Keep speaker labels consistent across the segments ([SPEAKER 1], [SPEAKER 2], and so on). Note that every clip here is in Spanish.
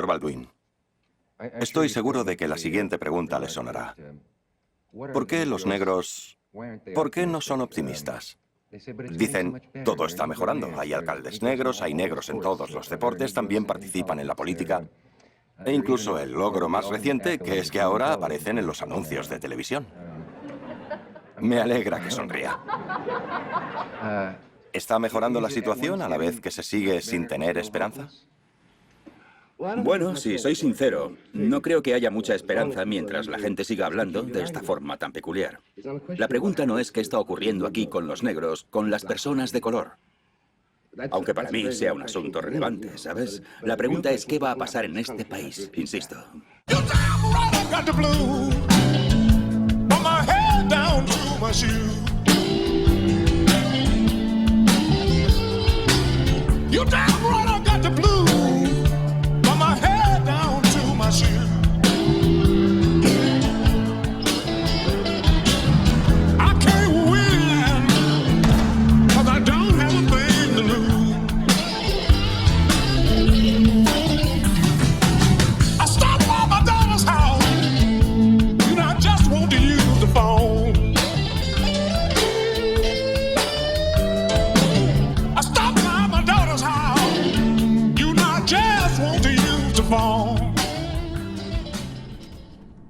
[SPEAKER 1] Señor Baldwin, estoy seguro de que la siguiente pregunta le sonará. ¿Por qué los negros... ¿Por qué no son optimistas? Dicen, todo está mejorando. Hay alcaldes negros, hay negros en todos los deportes, también participan en la política. E incluso el logro más reciente, que es que ahora aparecen en los anuncios de televisión. Me alegra que sonría. ¿Está mejorando la situación a la vez que se sigue sin tener esperanza?
[SPEAKER 2] Bueno, si soy sincero, no creo que haya mucha esperanza mientras la gente siga hablando de esta forma tan peculiar. La pregunta no es qué está ocurriendo aquí con los negros, con las personas de color. Aunque para mí sea un asunto relevante, ¿sabes? La pregunta es qué va a pasar en este país, insisto.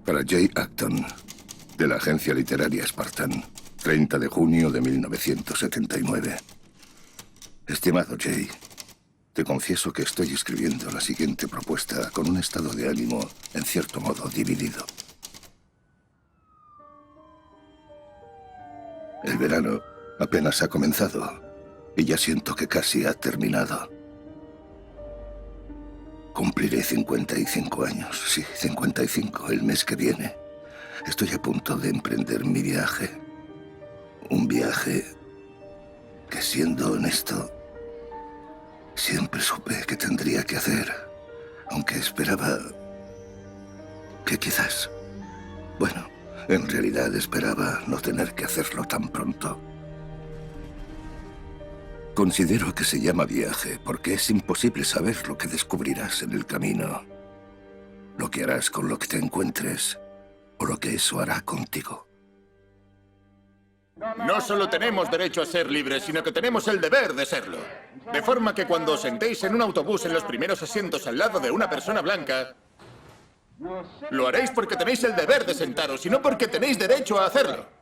[SPEAKER 3] Para Jay Acton, de la agencia literaria Spartan, 30 de junio de 1979. Estimado Jay, te confieso que estoy escribiendo la siguiente propuesta con un estado de ánimo, en cierto modo, dividido. El verano apenas ha comenzado y ya siento que casi ha terminado. Cumpliré 55 años, sí, 55, el mes que viene. Estoy a punto de emprender mi viaje. Un viaje que, siendo honesto, siempre supe que tendría que hacer, aunque esperaba que quizás... Bueno, en realidad esperaba no tener que hacerlo tan pronto. Considero que se llama viaje porque es imposible saber lo que descubrirás en el camino, lo que harás con lo que te encuentres o lo que eso hará contigo.
[SPEAKER 4] No solo tenemos derecho a ser libres, sino que tenemos el deber de serlo. De forma que cuando os sentéis en un autobús en los primeros asientos al lado de una persona blanca, lo haréis porque tenéis el deber de sentaros y no porque tenéis derecho a hacerlo.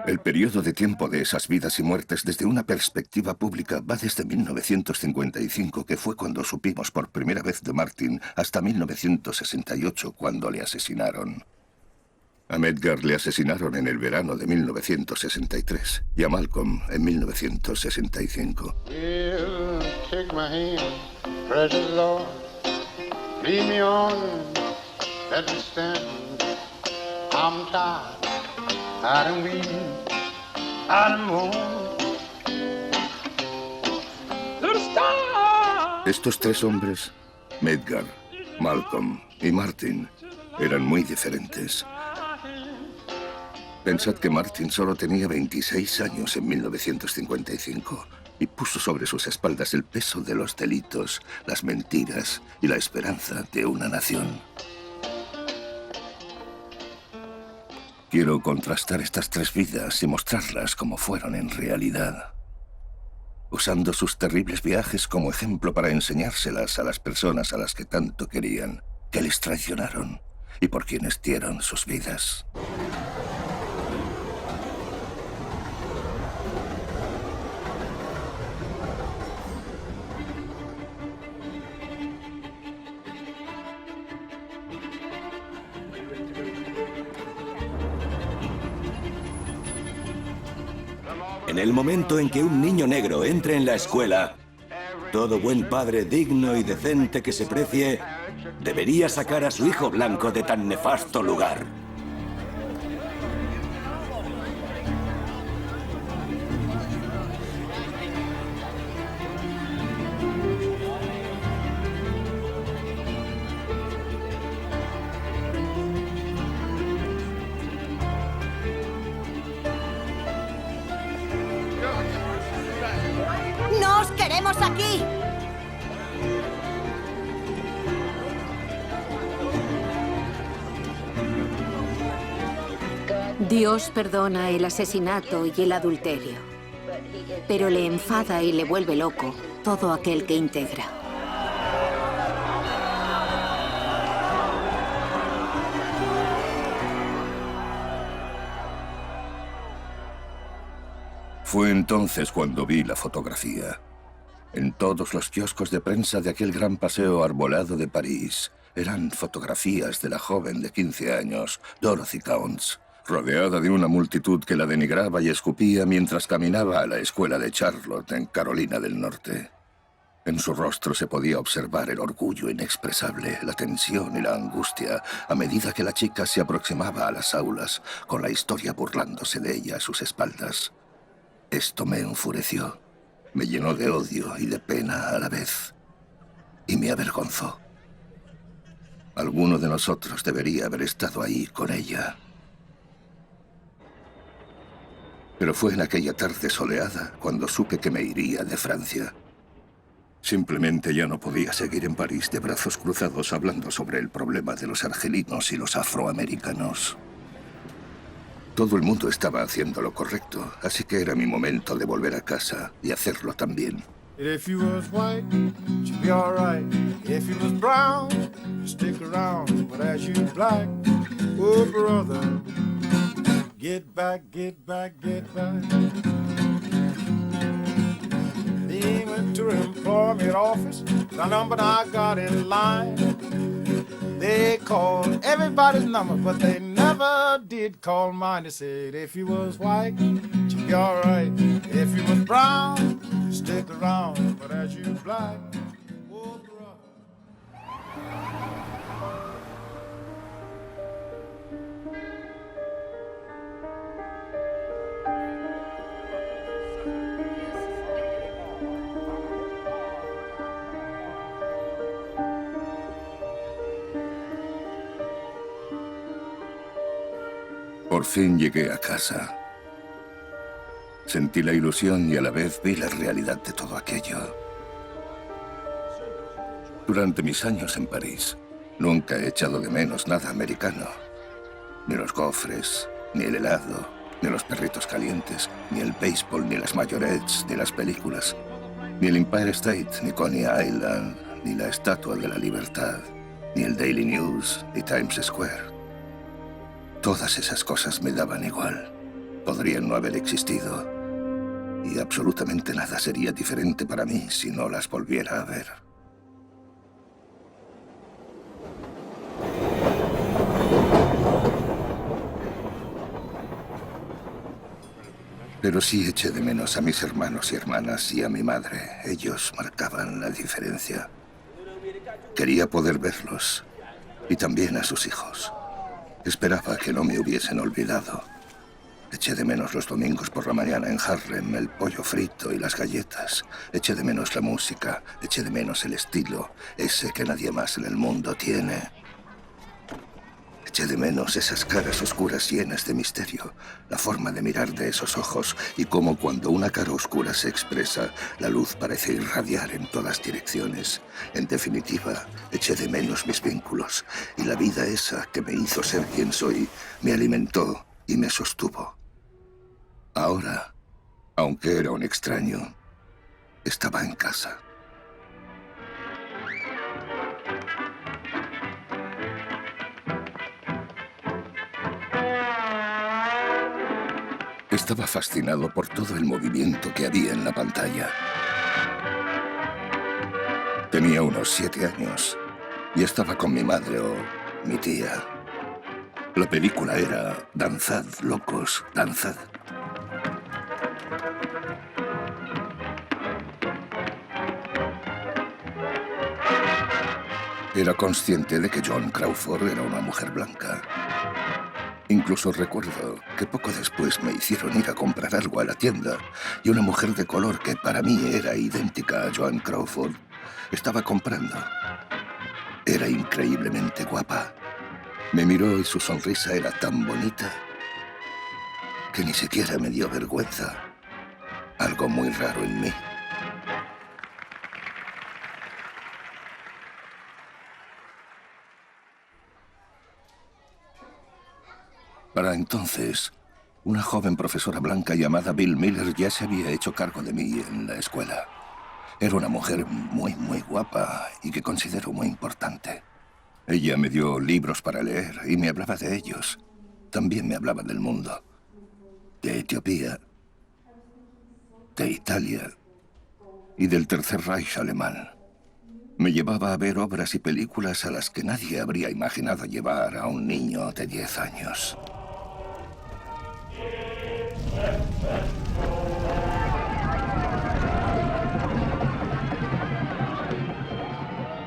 [SPEAKER 3] El periodo de tiempo de esas vidas y muertes desde una perspectiva pública va desde 1955, que fue cuando supimos por primera vez de Martin, hasta 1968, cuando le asesinaron. A Medgar le asesinaron en el verano de 1963 y a Malcolm en 1965.
[SPEAKER 5] Take my hand, precious Lord, lead me on, let me stand. I'm tired.
[SPEAKER 3] Estos tres hombres, Medgar, Malcolm y Martin, eran muy diferentes. Pensad que Martin solo tenía 26 años en 1955 y puso sobre sus espaldas el peso de los delitos, las mentiras y la esperanza de una nación. Quiero contrastar estas tres vidas y mostrarlas como fueron en realidad, usando sus terribles viajes como ejemplo para enseñárselas a las personas a las que tanto querían, que les traicionaron y por quienes dieron sus vidas.
[SPEAKER 6] En el momento en que un niño negro entre en la escuela, todo buen padre digno y decente que se precie debería sacar a su hijo blanco de tan nefasto lugar.
[SPEAKER 7] ¡No os queremos aquí! Dios perdona el asesinato y el adulterio, pero le enfada y le vuelve loco todo aquel que integra.
[SPEAKER 3] Fue entonces cuando vi la fotografía. En todos los kioscos de prensa de aquel gran paseo arbolado de París, eran fotografías de la joven de 15 años, Dorothy Counts, rodeada de una multitud que la denigraba y escupía mientras caminaba a la escuela de Charlotte, en Carolina del Norte. En su rostro se podía observar el orgullo inexpresable, la tensión y la angustia a medida que la chica se aproximaba a las aulas, con la historia burlándose de ella a sus espaldas. Esto me enfureció, me llenó de odio y de pena a la vez, y me avergonzó. Alguno de nosotros debería haber estado ahí con ella. Pero fue en aquella tarde soleada cuando supe que me iría de Francia. Simplemente ya no podía seguir en París de brazos cruzados hablando sobre el problema de los argelinos y los afroamericanos. Todo el mundo estaba haciendo lo correcto, así que era mi momento de volver a casa y hacerlo también.
[SPEAKER 8] If you was white, you'd be alright. If you was brown, you'd stick around. But as you black, oh brother, get back, get back, get back. He went to the employment office, the number I got in line. They called everybody's number, but they never did call mine. They said, if you was white, you'd be alright. If you was brown, you'd stick around. But as you black, oh brother.
[SPEAKER 3] Por fin llegué a casa. Sentí la ilusión y a la vez vi la realidad de todo aquello. Durante mis años en París, nunca he echado de menos nada americano. Ni los gofres, ni el helado, ni los perritos calientes, ni el béisbol, ni las majorettes, ni las películas, ni el Empire State, ni Coney Island, ni la Estatua de la Libertad, ni el Daily News, ni Times Square. Todas esas cosas me daban igual. Podrían no haber existido. Y absolutamente nada sería diferente para mí si no las volviera a ver. Pero sí eché de menos a mis hermanos y hermanas y a mi madre. Ellos marcaban la diferencia. Quería poder verlos. Y también a sus hijos. Esperaba que no me hubiesen olvidado. Eché de menos los domingos por la mañana en Harlem, el pollo frito y las galletas. Eché de menos la música, eché de menos el estilo, ese que nadie más en el mundo tiene. Eché de menos esas caras oscuras llenas de misterio, la forma de mirar de esos ojos y cómo cuando una cara oscura se expresa, la luz parece irradiar en todas direcciones. En definitiva, eché de menos mis vínculos y la vida esa que me hizo ser quien soy, me alimentó y me sostuvo. Ahora, aunque era un extraño, estaba en casa. Estaba fascinado por todo el movimiento que había en la pantalla. Tenía unos 7 años y estaba con mi madre o mi tía. La película era Danzad, locos, danzad. Era consciente de que Joan Crawford era una mujer blanca. Incluso recuerdo que poco después me hicieron ir a comprar algo a la tienda y una mujer de color que para mí era idéntica a Joan Crawford estaba comprando. Era increíblemente guapa. Me miró y su sonrisa era tan bonita que ni siquiera me dio vergüenza. Algo muy raro en mí. Para entonces, una joven profesora blanca llamada Bill Miller ya se había hecho cargo de mí en la escuela. Era una mujer muy guapa y que considero muy importante. Ella me dio libros para leer y me hablaba de ellos. También me hablaba del mundo. De Etiopía, de Italia y del Tercer Reich alemán. Me llevaba a ver obras y películas a las que nadie habría imaginado llevar a un niño de 10 años.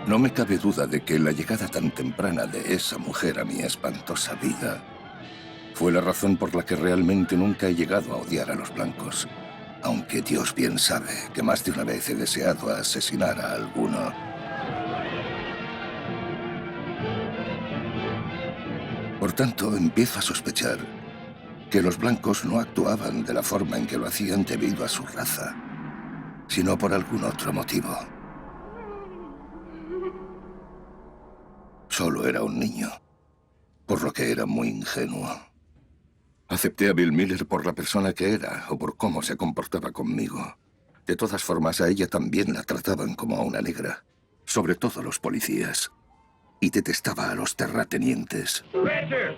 [SPEAKER 3] No me cabe duda de que la llegada tan temprana de esa mujer a mi espantosa vida fue la razón por la que realmente nunca he llegado a odiar a los blancos. Aunque Dios bien sabe que más de una vez he deseado asesinar a alguno. Por tanto, empiezo a sospechar que los blancos no actuaban de la forma en que lo hacían debido a su raza, sino por algún otro motivo. Solo era un niño, por lo que era muy ingenuo. Acepté a Bill Miller por la persona que era o por cómo se comportaba conmigo. De todas formas, a ella también la trataban como a una negra, sobre todo los policías. Y detestaba a los terratenientes.
[SPEAKER 9] Richard,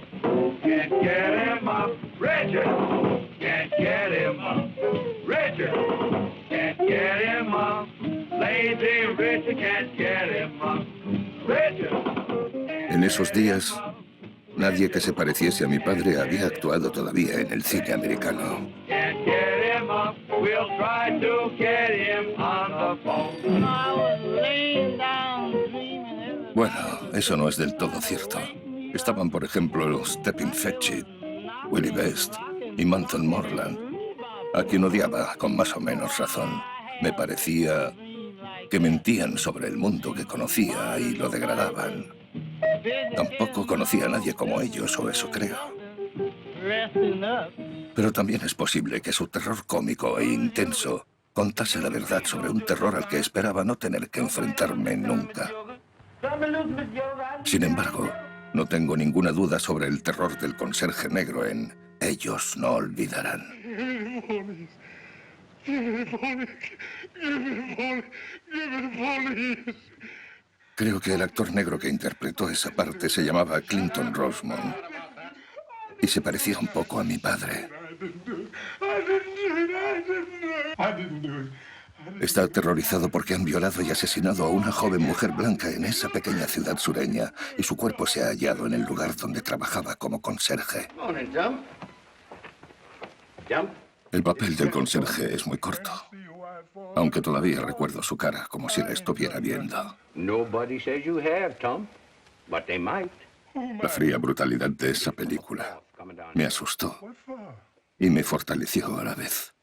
[SPEAKER 9] can't get him up. Richard, can't get him up. Richard, can't get him up. Lazy Richard can't get him up. Richard.
[SPEAKER 3] En esos días, nadie que se pareciese a mi padre había actuado todavía en el cine americano.
[SPEAKER 9] Can't get him up. We'll try to get him on the phone. I was laying down dreaming.
[SPEAKER 3] Bueno, eso no es del todo cierto. Estaban, por ejemplo, Stephen Fetchit, Willie Best y Manton Moreland, a quien odiaba con más o menos razón. Me parecía que mentían sobre el mundo que conocía y lo degradaban. Tampoco conocía a nadie como ellos, o eso creo. Pero también es posible que su terror cómico e intenso contase la verdad sobre un terror al que esperaba no tener que enfrentarme nunca. Sin embargo, no tengo ninguna duda sobre el terror del conserje negro en Ellos no olvidarán. Creo que el actor negro que interpretó esa parte se llamaba Clinton Rosemont y se parecía un poco a mi padre. Está aterrorizado porque han violado y asesinado a una joven mujer blanca en esa pequeña ciudad sureña y su cuerpo se ha hallado en el lugar donde trabajaba como conserje. El papel del conserje es muy corto, aunque todavía recuerdo su cara como si la estuviera viendo. La fría brutalidad de esa película me asustó y me fortaleció a la vez.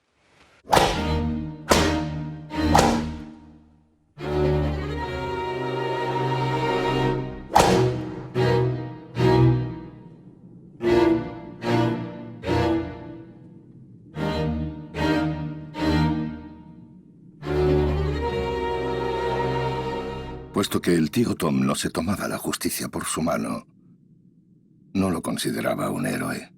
[SPEAKER 3] Puesto que el tío Tom no se tomaba la justicia por su mano, no lo consideraba un héroe.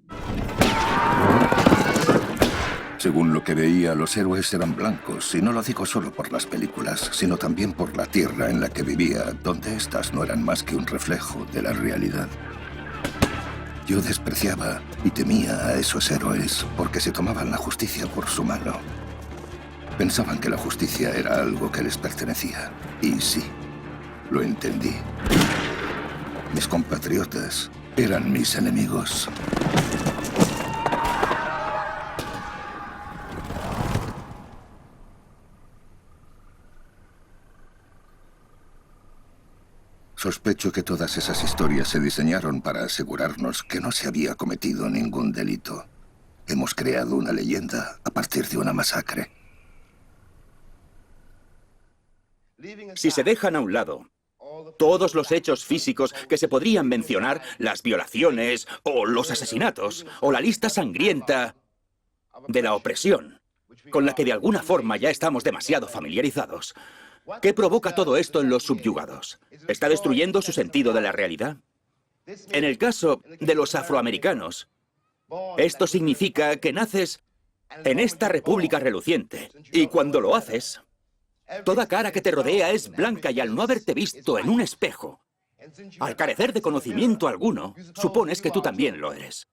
[SPEAKER 3] Según lo que veía, los héroes eran blancos, y no lo digo solo por las películas, sino también por la tierra en la que vivía, donde éstas no eran más que un reflejo de la realidad. Yo despreciaba y temía a esos héroes porque se tomaban la justicia por su mano. Pensaban que la justicia era algo que les pertenecía, y sí, lo entendí. Mis compatriotas eran mis enemigos. Sospecho que todas esas historias se diseñaron para asegurarnos que no se había cometido ningún delito. Hemos creado una leyenda a partir de una masacre.
[SPEAKER 2] Si se dejan a un lado todos los hechos físicos que se podrían mencionar, las violaciones o los asesinatos, o la lista sangrienta de la opresión, con la que de alguna forma ya estamos demasiado familiarizados, ¿qué provoca todo esto en los subyugados? ¿Está destruyendo su sentido de la realidad? En el caso de los afroamericanos, Esto significa que naces en esta república reluciente. Y cuando lo haces, toda cara que te rodea es blanca y al no haberte visto en un espejo, al carecer de conocimiento alguno, supones que tú también lo eres.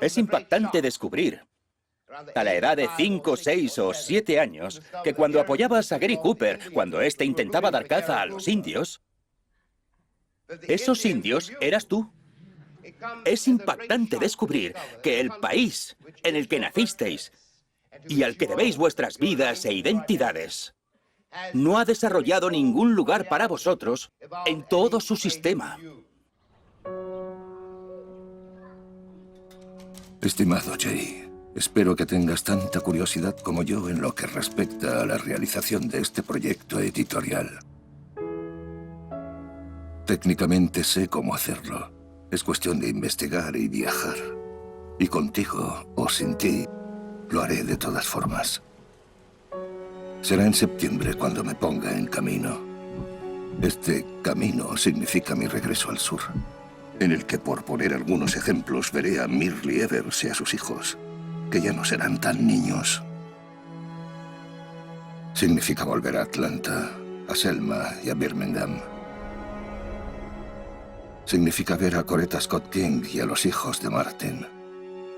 [SPEAKER 2] Es impactante descubrir, a la edad de 5, 6 o 7 años, que cuando apoyabas a Gary Cooper, cuando éste intentaba dar caza a los indios, esos indios eras tú. Es impactante descubrir que el país en el que nacisteis y al que debéis vuestras vidas e identidades no ha desarrollado ningún lugar para vosotros en todo su sistema.
[SPEAKER 3] Estimado Jay, espero que tengas tanta curiosidad como yo en lo que respecta a la realización de este proyecto editorial. Técnicamente sé cómo hacerlo. Es cuestión de investigar y viajar. Y contigo o sin ti, lo haré de todas formas. Será en septiembre cuando me ponga en camino. Este camino significa mi regreso al sur, en el que, por poner algunos ejemplos, veré a Mirlie Evers y a sus hijos, que ya no serán tan niños. Significa volver a Atlanta, a Selma y a Birmingham. Significa ver a Coretta Scott King y a los hijos de Martin.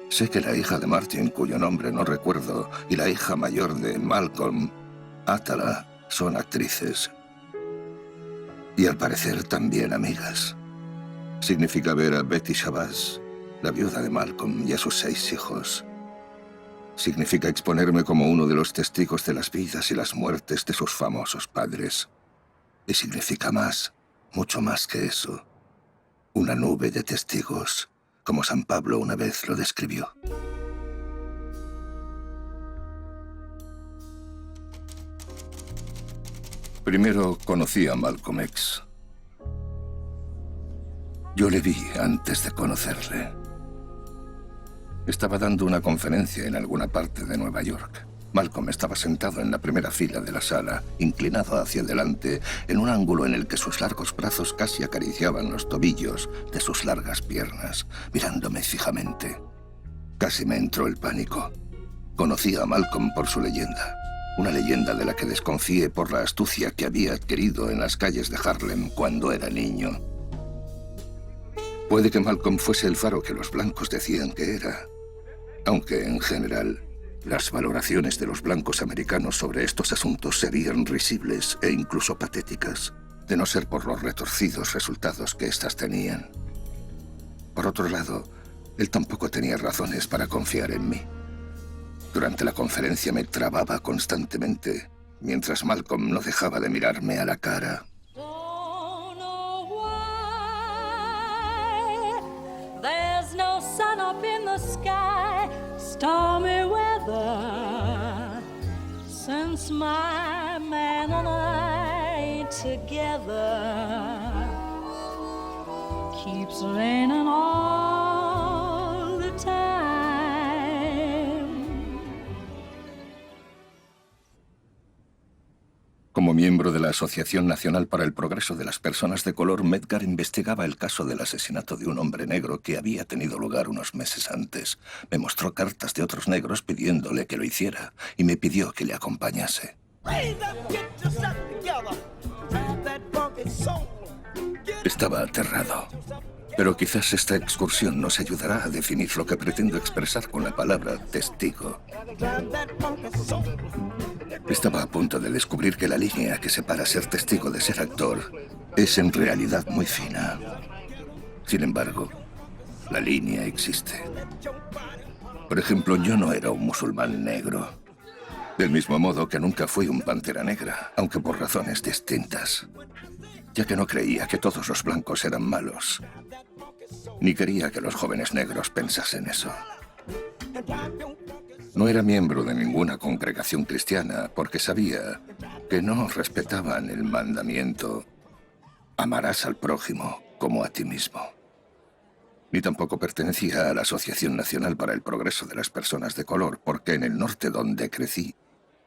[SPEAKER 3] Sé que la hija de Martin, cuyo nombre no recuerdo, y la hija mayor de Malcolm, Atala, son actrices. Y al parecer también amigas. Significa ver a Betty Shabazz, la viuda de Malcolm, y a sus 6 hijos. Significa exponerme como uno de los testigos de las vidas y las muertes de sus famosos padres. Y significa más, mucho más que eso. Una nube de testigos, como San Pablo una vez lo describió. Primero conocí a Malcolm X. Yo le vi antes de conocerle. Estaba dando una conferencia en alguna parte de Nueva York. Malcolm estaba sentado en la primera fila de la sala, inclinado hacia adelante, en un ángulo en el que sus largos brazos casi acariciaban los tobillos de sus largas piernas, mirándome fijamente. Casi me entró el pánico. Conocí a Malcolm por su leyenda, una leyenda de la que desconfié por la astucia que había adquirido en las calles de Harlem cuando era niño. Puede que Malcolm fuese el faro que los blancos decían que era, aunque en general las valoraciones de los blancos americanos sobre estos asuntos serían risibles e incluso patéticas, de no ser por los retorcidos resultados que éstas tenían. Por otro lado, él tampoco tenía razones para confiar en mí. Durante la conferencia me trababa constantemente, mientras Malcolm no dejaba de mirarme a la cara.
[SPEAKER 10] There's no sun up in the sky, stormy weather, since my man and I together, keeps raining all the time.
[SPEAKER 3] Como miembro de la Asociación Nacional para el Progreso de las Personas de Color, Medgar investigaba el caso del asesinato de un hombre negro que había tenido lugar unos meses antes. Me mostró cartas de otros negros pidiéndole que lo hiciera y me pidió que le acompañase. Estaba aterrado, pero quizás esta excursión nos ayudará a definir lo que pretendo expresar con la palabra testigo. Estaba a punto de descubrir que la línea que separa ser testigo de ser actor es en realidad muy fina. Sin embargo, la línea existe. Por ejemplo, yo no era un musulmán negro. Del mismo modo que nunca fui un pantera negra, aunque por razones distintas. Ya que no creía que todos los blancos eran malos. Ni quería que los jóvenes negros pensasen eso. No era miembro de ninguna congregación cristiana porque sabía que no respetaban el mandamiento «amarás al prójimo como a ti mismo». Ni tampoco pertenecía a la Asociación Nacional para el Progreso de las Personas de Color porque en el norte donde crecí,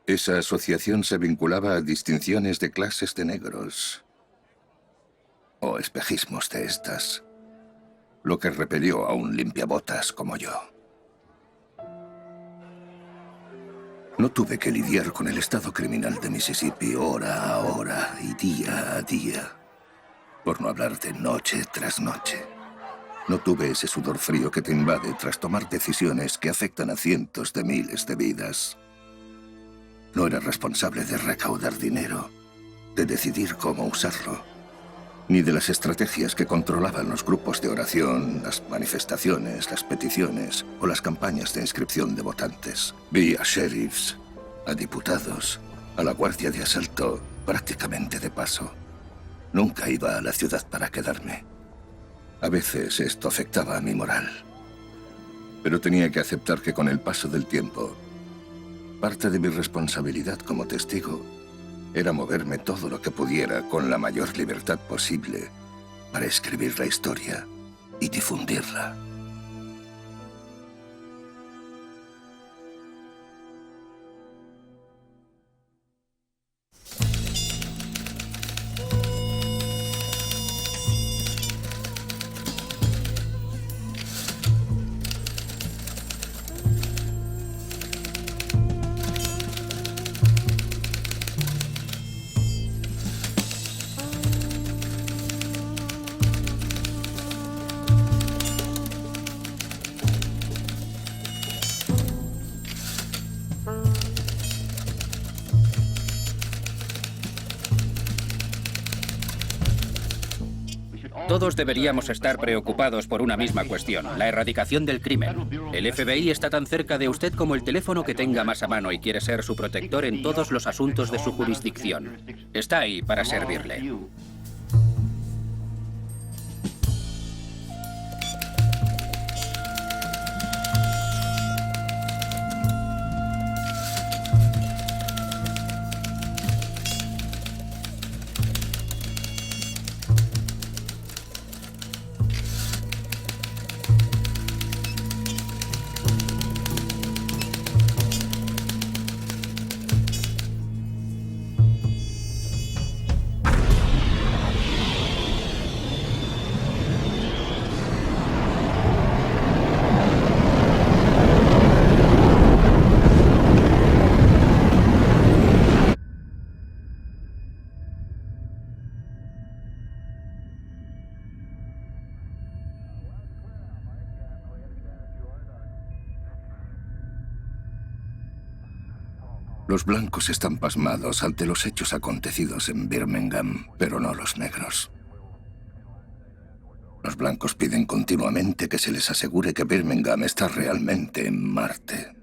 [SPEAKER 3] esa asociación se vinculaba a distinciones de clases de negros o espejismos de estas. lo que repelió a un limpiabotas como yo. No tuve que lidiar con el estado criminal de Mississippi hora a hora y día a día, por no hablar de noche tras noche. No tuve ese sudor frío que te invade tras tomar decisiones que afectan a cientos de miles de vidas. No era responsable de recaudar dinero, de decidir cómo usarlo, ni de las estrategias que controlaban los grupos de oración, las manifestaciones, las peticiones o las campañas de inscripción de votantes. Vi a sheriffs, a diputados, a la guardia de asalto, prácticamente de paso. Nunca iba a la ciudad para quedarme. A veces esto afectaba a mi moral. Pero tenía que aceptar que con el paso del tiempo, parte de mi responsabilidad como testigo era moverme todo lo que pudiera con la mayor libertad posible para escribir la historia y difundirla.
[SPEAKER 11] Todos deberíamos estar preocupados por una misma cuestión, la erradicación del crimen. El FBI está tan cerca de usted como el teléfono que tenga más a mano y quiere ser su protector en todos los asuntos de su jurisdicción. Está ahí para servirle. Los blancos están pasmados ante los hechos acontecidos en Birmingham, pero no los negros. Los blancos piden continuamente que se les asegure que Birmingham está realmente en Marte.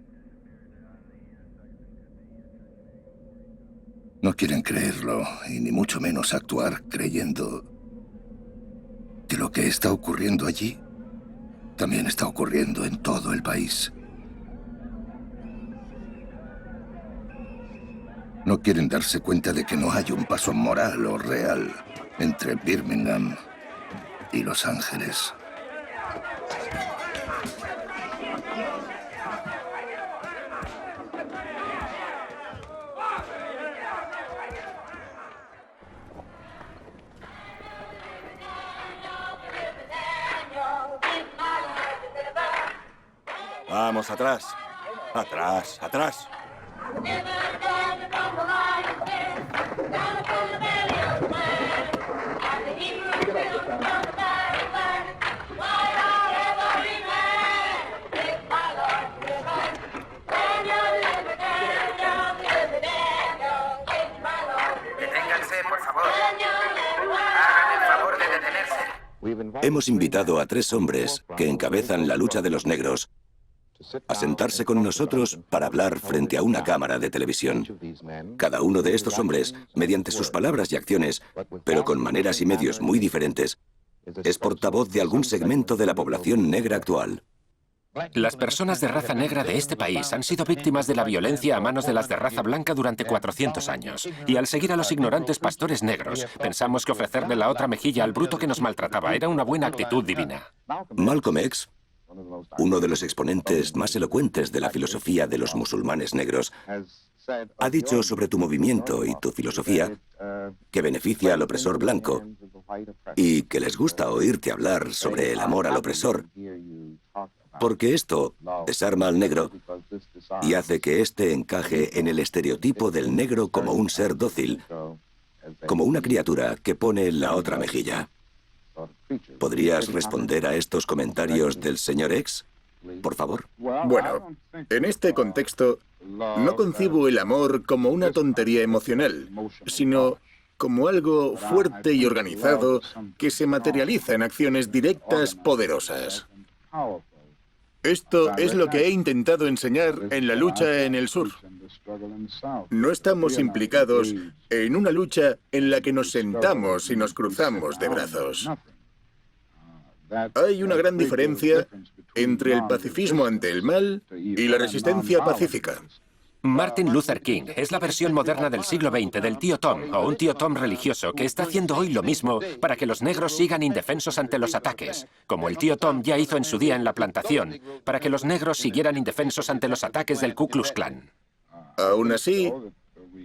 [SPEAKER 11] No quieren creerlo, y ni mucho menos actuar creyendo que lo que está ocurriendo allí también está ocurriendo en todo el país. No quieren darse cuenta de que no hay un paso moral o real entre Birmingham y Los Ángeles.
[SPEAKER 1] Vamos, atrás. Atrás, atrás.
[SPEAKER 12] Deténganse, por favor. Hagan el favor de detenerse.
[SPEAKER 6] Hemos invitado a 3 hombres que encabezan la lucha de los negros a sentarse con nosotros para hablar frente a una cámara de televisión. Cada uno de estos hombres, mediante sus palabras y acciones, pero con maneras y medios muy diferentes, es portavoz de algún segmento de la población negra actual.
[SPEAKER 13] Las personas de raza negra de este país han sido víctimas de la violencia a manos de las de raza blanca durante 400 años. Y al seguir a los ignorantes pastores negros, pensamos que ofrecerle la otra mejilla al bruto que nos maltrataba era una buena actitud divina.
[SPEAKER 6] Malcolm X uno de los exponentes más elocuentes de la filosofía de los musulmanes negros, ha dicho sobre tu movimiento y tu filosofía que beneficia al opresor blanco y que les gusta oírte hablar sobre el amor al opresor, porque esto desarma al negro y hace que éste encaje en el estereotipo del negro como un ser dócil, como una criatura que pone la otra mejilla. ¿Podrías responder a estos comentarios del señor X, por favor?
[SPEAKER 4] Bueno, en este contexto, no concibo el amor como una tontería emocional, sino como algo fuerte y organizado que se materializa en acciones directas poderosas. Esto es lo que he intentado enseñar en la lucha en el sur. No estamos implicados en una lucha en la que nos sentamos y nos cruzamos de brazos. Hay una gran diferencia entre el pacifismo ante el mal y la resistencia pacífica.
[SPEAKER 13] Martin Luther King es la versión moderna del siglo XX del tío Tom, o un tío Tom religioso que está haciendo hoy lo mismo para que los negros sigan indefensos ante los ataques, como el tío Tom ya hizo en su día en la plantación, para que los negros siguieran indefensos ante los ataques del Ku Klux Klan.
[SPEAKER 4] Aún así,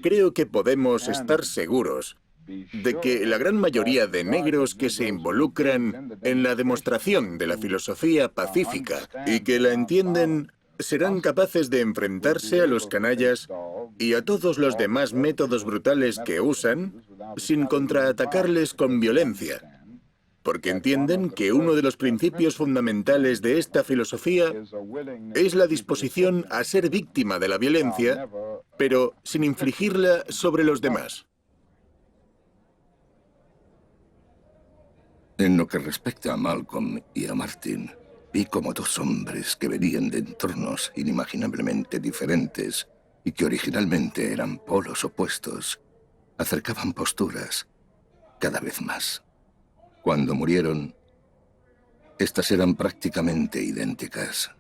[SPEAKER 4] creo que podemos estar seguros de que la gran mayoría de negros que se involucran en la demostración de la filosofía pacífica y que la entienden serán capaces de enfrentarse a los canallas y a todos los demás métodos brutales que usan sin contraatacarles con violencia, porque entienden que uno de los principios fundamentales de esta filosofía es la disposición a ser víctima de la violencia, pero sin infligirla sobre los demás.
[SPEAKER 3] En lo que respecta a Malcolm y a Martin, vi como dos hombres que venían de entornos inimaginablemente diferentes y que originalmente eran polos opuestos, acercaban posturas cada vez más. Cuando murieron, estas eran prácticamente idénticas.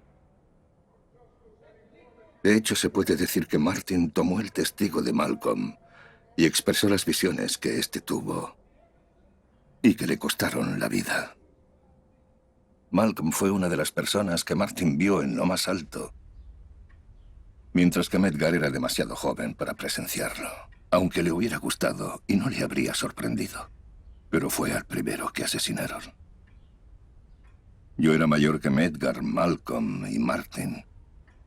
[SPEAKER 3] De hecho, se puede decir que Martin tomó el testigo de Malcolm y expresó las visiones que éste tuvo y que le costaron la vida. Malcolm fue una de las personas que Martin vio en lo más alto, mientras que Medgar era demasiado joven para presenciarlo, aunque le hubiera gustado y no le habría sorprendido. Pero fue al primero que asesinaron. Yo era mayor que Medgar, Malcolm y Martin.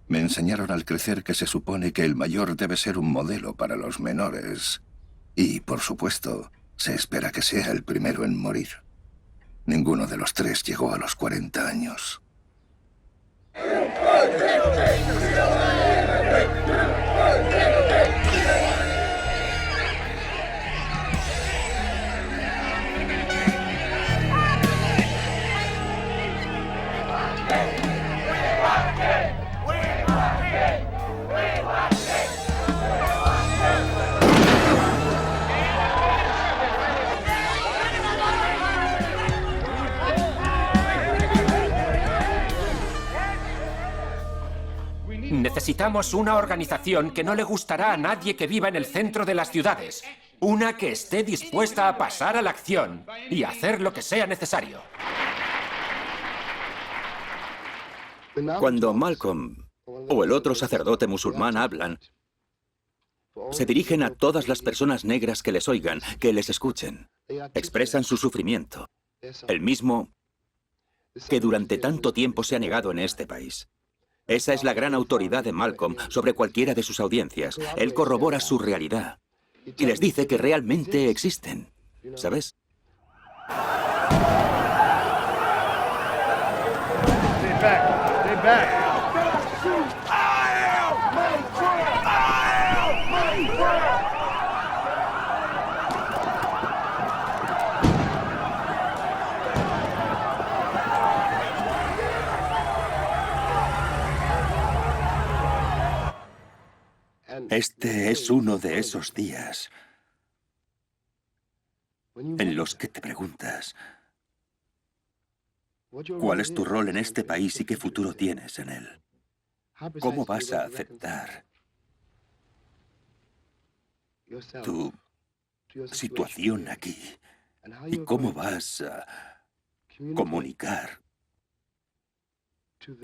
[SPEAKER 3] Me enseñaron al crecer que se supone que el mayor debe ser un modelo para los menores. Y, por supuesto, se espera que sea el primero en morir. Ninguno de los tres llegó a los 40 años.
[SPEAKER 13] Necesitamos una organización que no le gustará a nadie que viva en el centro de las ciudades. Una que esté dispuesta a pasar a la acción y a hacer lo que sea necesario.
[SPEAKER 2] Cuando Malcolm o el otro sacerdote musulmán hablan, se dirigen a todas las personas negras que les oigan, que les escuchen. Expresan su sufrimiento, el mismo que durante tanto tiempo se ha negado en este país. Esa es la gran autoridad de Malcolm sobre cualquiera de sus audiencias. Él corrobora su realidad y les dice que realmente existen. ¿Sabes?
[SPEAKER 8] Stay back. Stay back.
[SPEAKER 6] Este es uno de esos días en los que te preguntas, ¿cuál es tu rol en este país y qué futuro tienes en él? ¿Cómo vas a aceptar tu situación aquí? ¿Y cómo vas a comunicar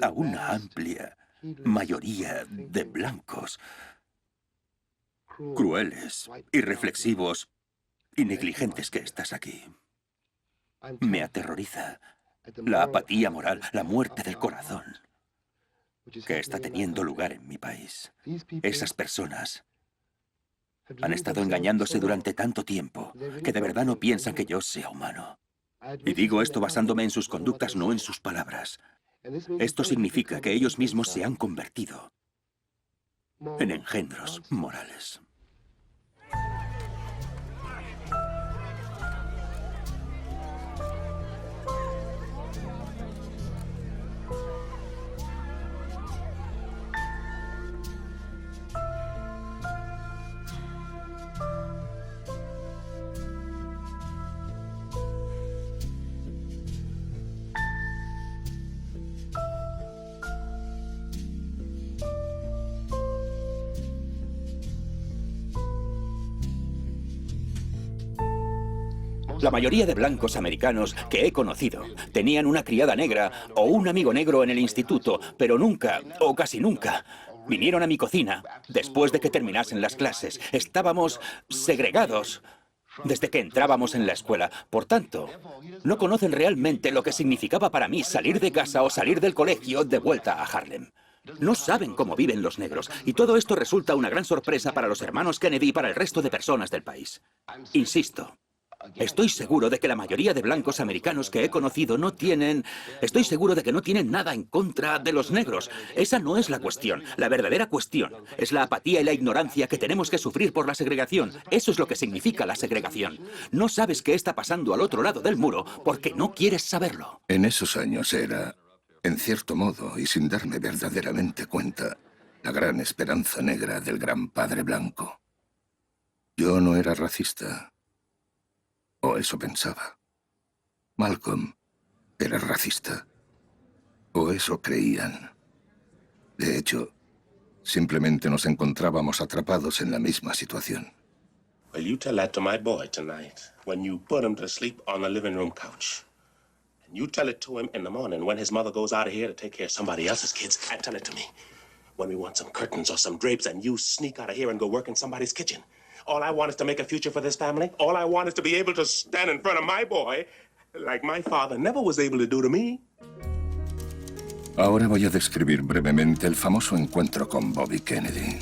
[SPEAKER 2] a una amplia mayoría de blancos, crueles, irreflexivos y negligentes que estás aquí. Me aterroriza la apatía moral, la muerte del corazón que está teniendo lugar en mi país. Esas personas han estado engañándose durante tanto tiempo que de verdad no piensan que yo sea humano. Y digo esto basándome en sus conductas, no en sus palabras. Esto significa que ellos mismos se han convertido en engendros morales. La mayoría de blancos americanos que he conocido tenían una criada negra o un amigo negro en el instituto, pero nunca, o casi nunca, vinieron a mi cocina después de que terminasen las clases. Estábamos segregados desde que entrábamos en la escuela. Por tanto, no conocen realmente lo que significaba para mí salir de casa o salir del colegio de vuelta a Harlem. No saben cómo viven los negros, y todo esto resulta una gran sorpresa para los hermanos Kennedy y para el resto de personas del país. Insisto. Estoy seguro de que la mayoría de blancos americanos que he conocido no tienen... Estoy seguro de que no tienen nada en contra de los negros. Esa no es la cuestión. La verdadera cuestión es la apatía y la ignorancia que tenemos que sufrir por la segregación. Eso es lo que significa la segregación. No sabes qué está pasando al otro lado del muro porque no quieres saberlo.
[SPEAKER 3] En esos años era, en cierto modo, y sin darme verdaderamente cuenta, la gran esperanza negra del gran padre blanco. Yo no era racista. O eso pensaba. Malcolm era racista. O eso creían. De hecho, simplemente nos encontrábamos atrapados en la misma situación.
[SPEAKER 14] Well, you tell that to my boy tonight, when you put him to sleep on the living room couch. And you tell it to him in the morning when his mother goes out of here to take care of somebody else's kids. And tell it to me when we want some curtains or some drapes and you sneak out of here and go work in somebody's kitchen. All I want is to make a future for this family. All I want is to be able to stand in front of my boy like my father never was able to do to me.
[SPEAKER 3] Ahora voy a describir brevemente el famoso encuentro con Bobby Kennedy.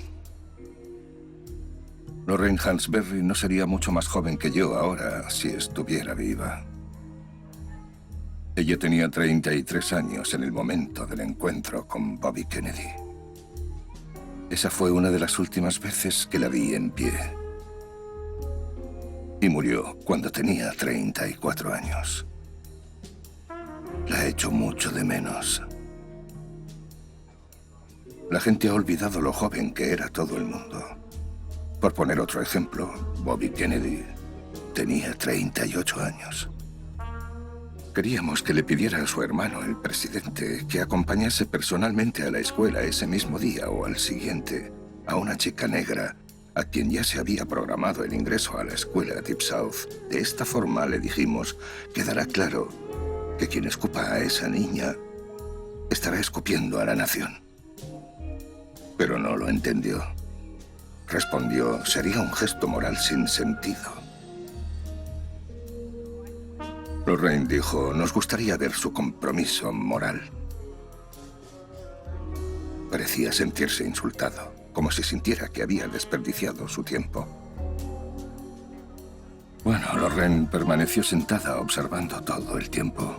[SPEAKER 3] Lorraine Hansberry no sería mucho más joven que yo ahora si estuviera viva. Ella tenía 33 años en el momento del encuentro con Bobby Kennedy. Esa fue una de las últimas veces que la vi en pie. Y murió cuando tenía 34 años. La echo mucho de menos. La gente ha olvidado lo joven que era todo el mundo. Por poner otro ejemplo, Bobby Kennedy tenía 38 años. Queríamos que le pidiera a su hermano, el presidente, que acompañase personalmente a la escuela ese mismo día o al siguiente a una chica negra a quien ya se había programado el ingreso a la escuela Deep South. De esta forma, le dijimos, quedará claro que quien escupa a esa niña estará escupiendo a la nación. Pero no lo entendió. Respondió, sería un gesto moral sin sentido. Lorraine dijo, nos gustaría ver su compromiso moral. Parecía sentirse insultado, como si sintiera que había desperdiciado su tiempo. Bueno, Lorraine permaneció sentada observando todo el tiempo.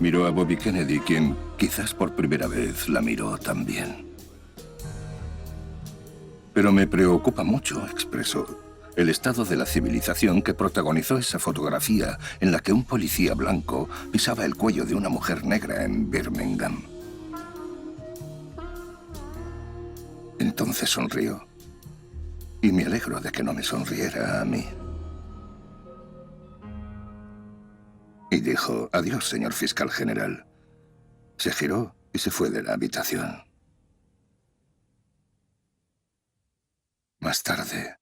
[SPEAKER 3] Miró a Bobby Kennedy, quien quizás por primera vez la miró también. Pero me preocupa mucho, expresó, el estado de la civilización que protagonizó esa fotografía en la que un policía blanco pisaba el cuello de una mujer negra en Birmingham. Entonces sonrió. Y me alegro de que no me sonriera a mí. Y dijo, adiós, señor fiscal general. Se giró y se fue de la habitación. Más tarde,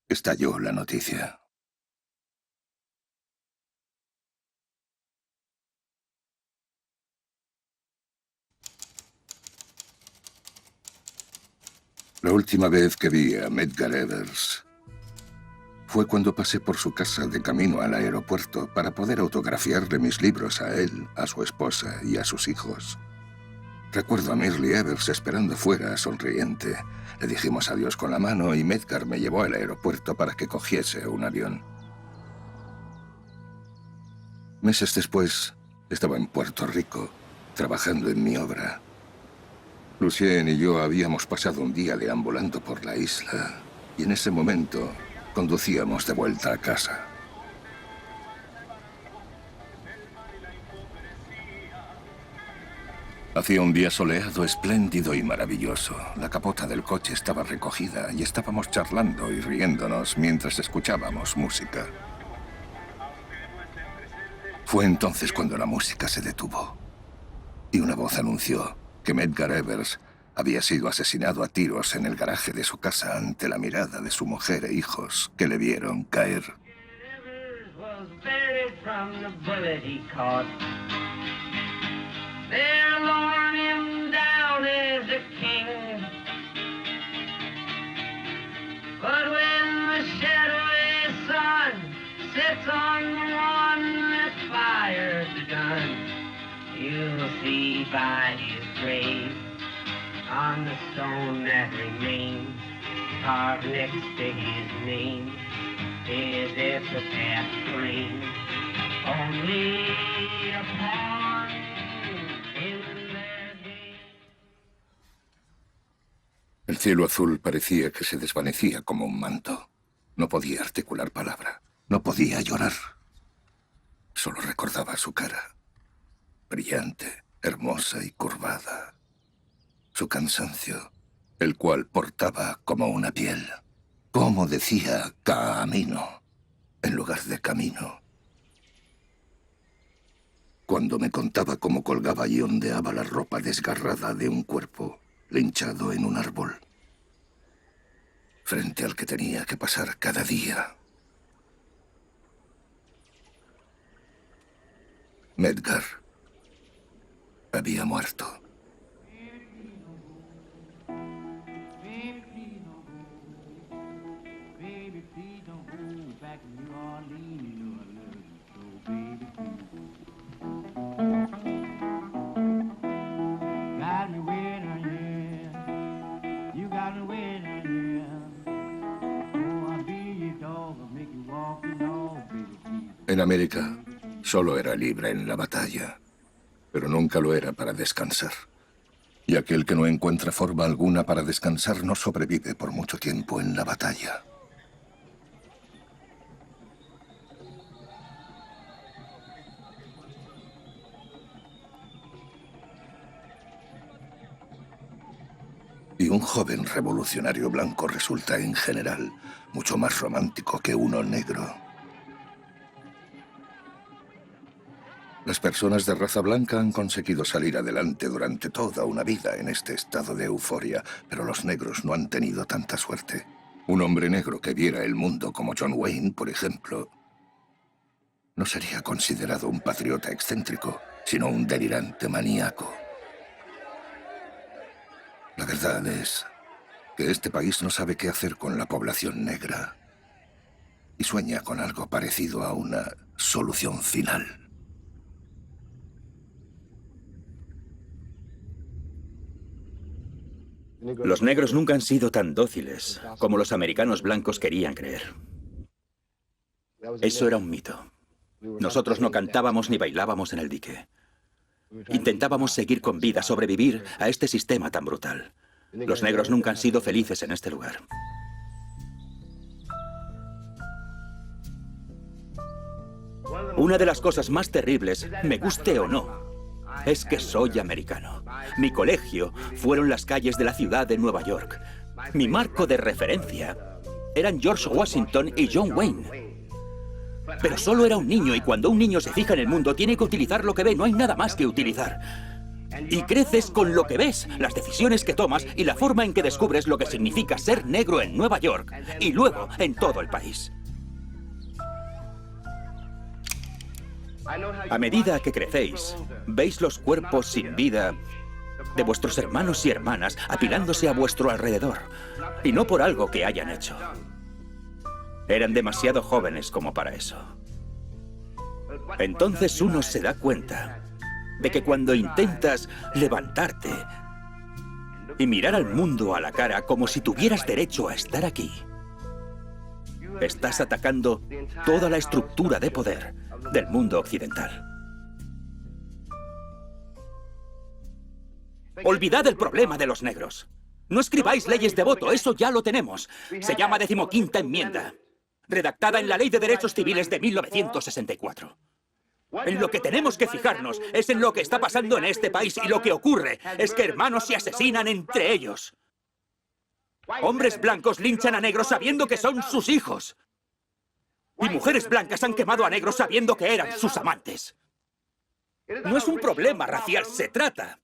[SPEAKER 3] estalló la noticia. La última vez que vi a Medgar Evers fue cuando pasé por su casa de camino al aeropuerto para poder autografiarle mis libros a él, a su esposa y a sus hijos. Recuerdo a Mirlie Evers esperando fuera, sonriente. Le dijimos adiós con la mano y Medgar me llevó al aeropuerto para que cogiese un avión. Meses después, estaba en Puerto Rico, trabajando en mi obra. Lucien y yo habíamos pasado un día deambulando por la isla y en ese momento conducíamos de vuelta a casa. Hacía un día soleado, espléndido y maravilloso. La capota del coche estaba recogida y estábamos charlando y riéndonos mientras escuchábamos música. Fue entonces cuando la música se detuvo y una voz anunció que Medgar Evers había sido asesinado a tiros en el garaje de su casa ante la mirada de su mujer e hijos que le vieron caer.
[SPEAKER 9] They're lowering him down as a king. But when the shadowy sun sits on the one that fires the gun, you'll see by his grave, on the stone that remains, carved next to his name, his epitaph plain, only a pawn in their game.
[SPEAKER 3] El cielo azul parecía que se desvanecía como un manto. No podía articular palabra. No podía llorar. Solo recordaba su cara, brillante, hermosa y curvada. Su cansancio, el cual portaba como una piel. Como decía camino, en lugar de camino. Cuando me contaba cómo colgaba y ondeaba la ropa desgarrada de un cuerpo linchado en un árbol, frente al que tenía que pasar cada día. Medgar había muerto. En América, solo era libre en la batalla, pero nunca lo era para descansar. Y aquel que no encuentra forma alguna para descansar no sobrevive por mucho tiempo en la batalla. Y un joven revolucionario blanco resulta, en general, mucho más romántico que uno negro. Las personas de raza blanca han conseguido salir adelante durante toda una vida en este estado de euforia, pero los negros no han tenido tanta suerte. Un hombre negro que viera el mundo como John Wayne, por ejemplo, no sería considerado un patriota excéntrico, sino un delirante maníaco. La verdad es que este país no sabe qué hacer con la población negra y sueña con algo parecido a una solución final.
[SPEAKER 2] Los negros nunca han sido tan dóciles como los americanos blancos querían creer. Eso era un mito. Nosotros no cantábamos ni bailábamos en el dique. Intentábamos seguir con vida, sobrevivir a este sistema tan brutal. Los negros nunca han sido felices en este lugar. Una de las cosas más terribles, me guste o no, es que soy americano. Mi colegio fueron las calles de la ciudad de Nueva York. Mi marco de referencia eran George Washington y John Wayne. Pero solo era un niño y cuando un niño se fija en el mundo tiene que utilizar lo que ve, no hay nada más que utilizar. Y creces con lo que ves, las decisiones que tomas y la forma en que descubres lo que significa ser negro en Nueva York y luego en todo el país. A medida que crecéis, veis los cuerpos sin vida de vuestros hermanos y hermanas apilándose a vuestro alrededor. Y no por algo que hayan hecho. Eran demasiado jóvenes como para eso. Entonces uno se da cuenta de que cuando intentas levantarte y mirar al mundo a la cara como si tuvieras derecho a estar aquí, estás atacando toda la estructura de poder del mundo occidental. Olvidad el problema de los negros. No escribáis leyes de voto, eso ya lo tenemos. Se llama 15ª enmienda, redactada en la Ley de Derechos Civiles de 1964. En lo que tenemos que fijarnos es en lo que está pasando en este país, y lo que ocurre es que hermanos se asesinan entre ellos. Hombres blancos linchan a negros sabiendo que son sus hijos. Y mujeres blancas han quemado a negros sabiendo que eran sus amantes. No es un problema racial, se trata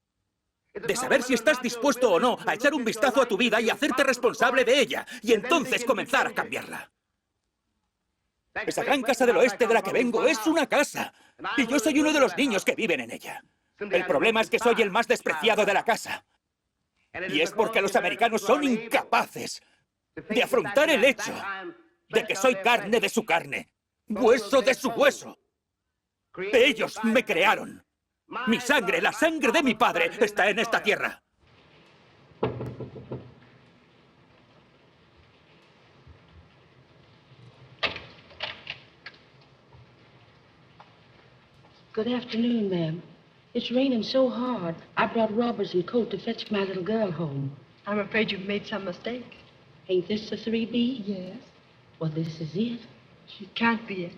[SPEAKER 2] de saber si estás dispuesto o no a echar un vistazo a tu vida y hacerte responsable de ella, y entonces comenzar a cambiarla. Esa gran casa del oeste de la que vengo es una casa, y yo soy uno de los niños que viven en ella. El problema es que soy el más despreciado de la casa. Y es porque los americanos son incapaces de afrontar el hecho de que soy carne de su carne, hueso de su hueso. Ellos me crearon. Mi sangre, la sangre de mi padre, está en esta tierra.
[SPEAKER 15] Good afternoon, ma'am. It's raining so hard. I brought rubbers and coat to fetch my little girl home.
[SPEAKER 16] I'm afraid you've made some mistake.
[SPEAKER 15] Ain't this the 3B?
[SPEAKER 16] Yes.
[SPEAKER 15] Well, this is it.
[SPEAKER 16] It can't be it.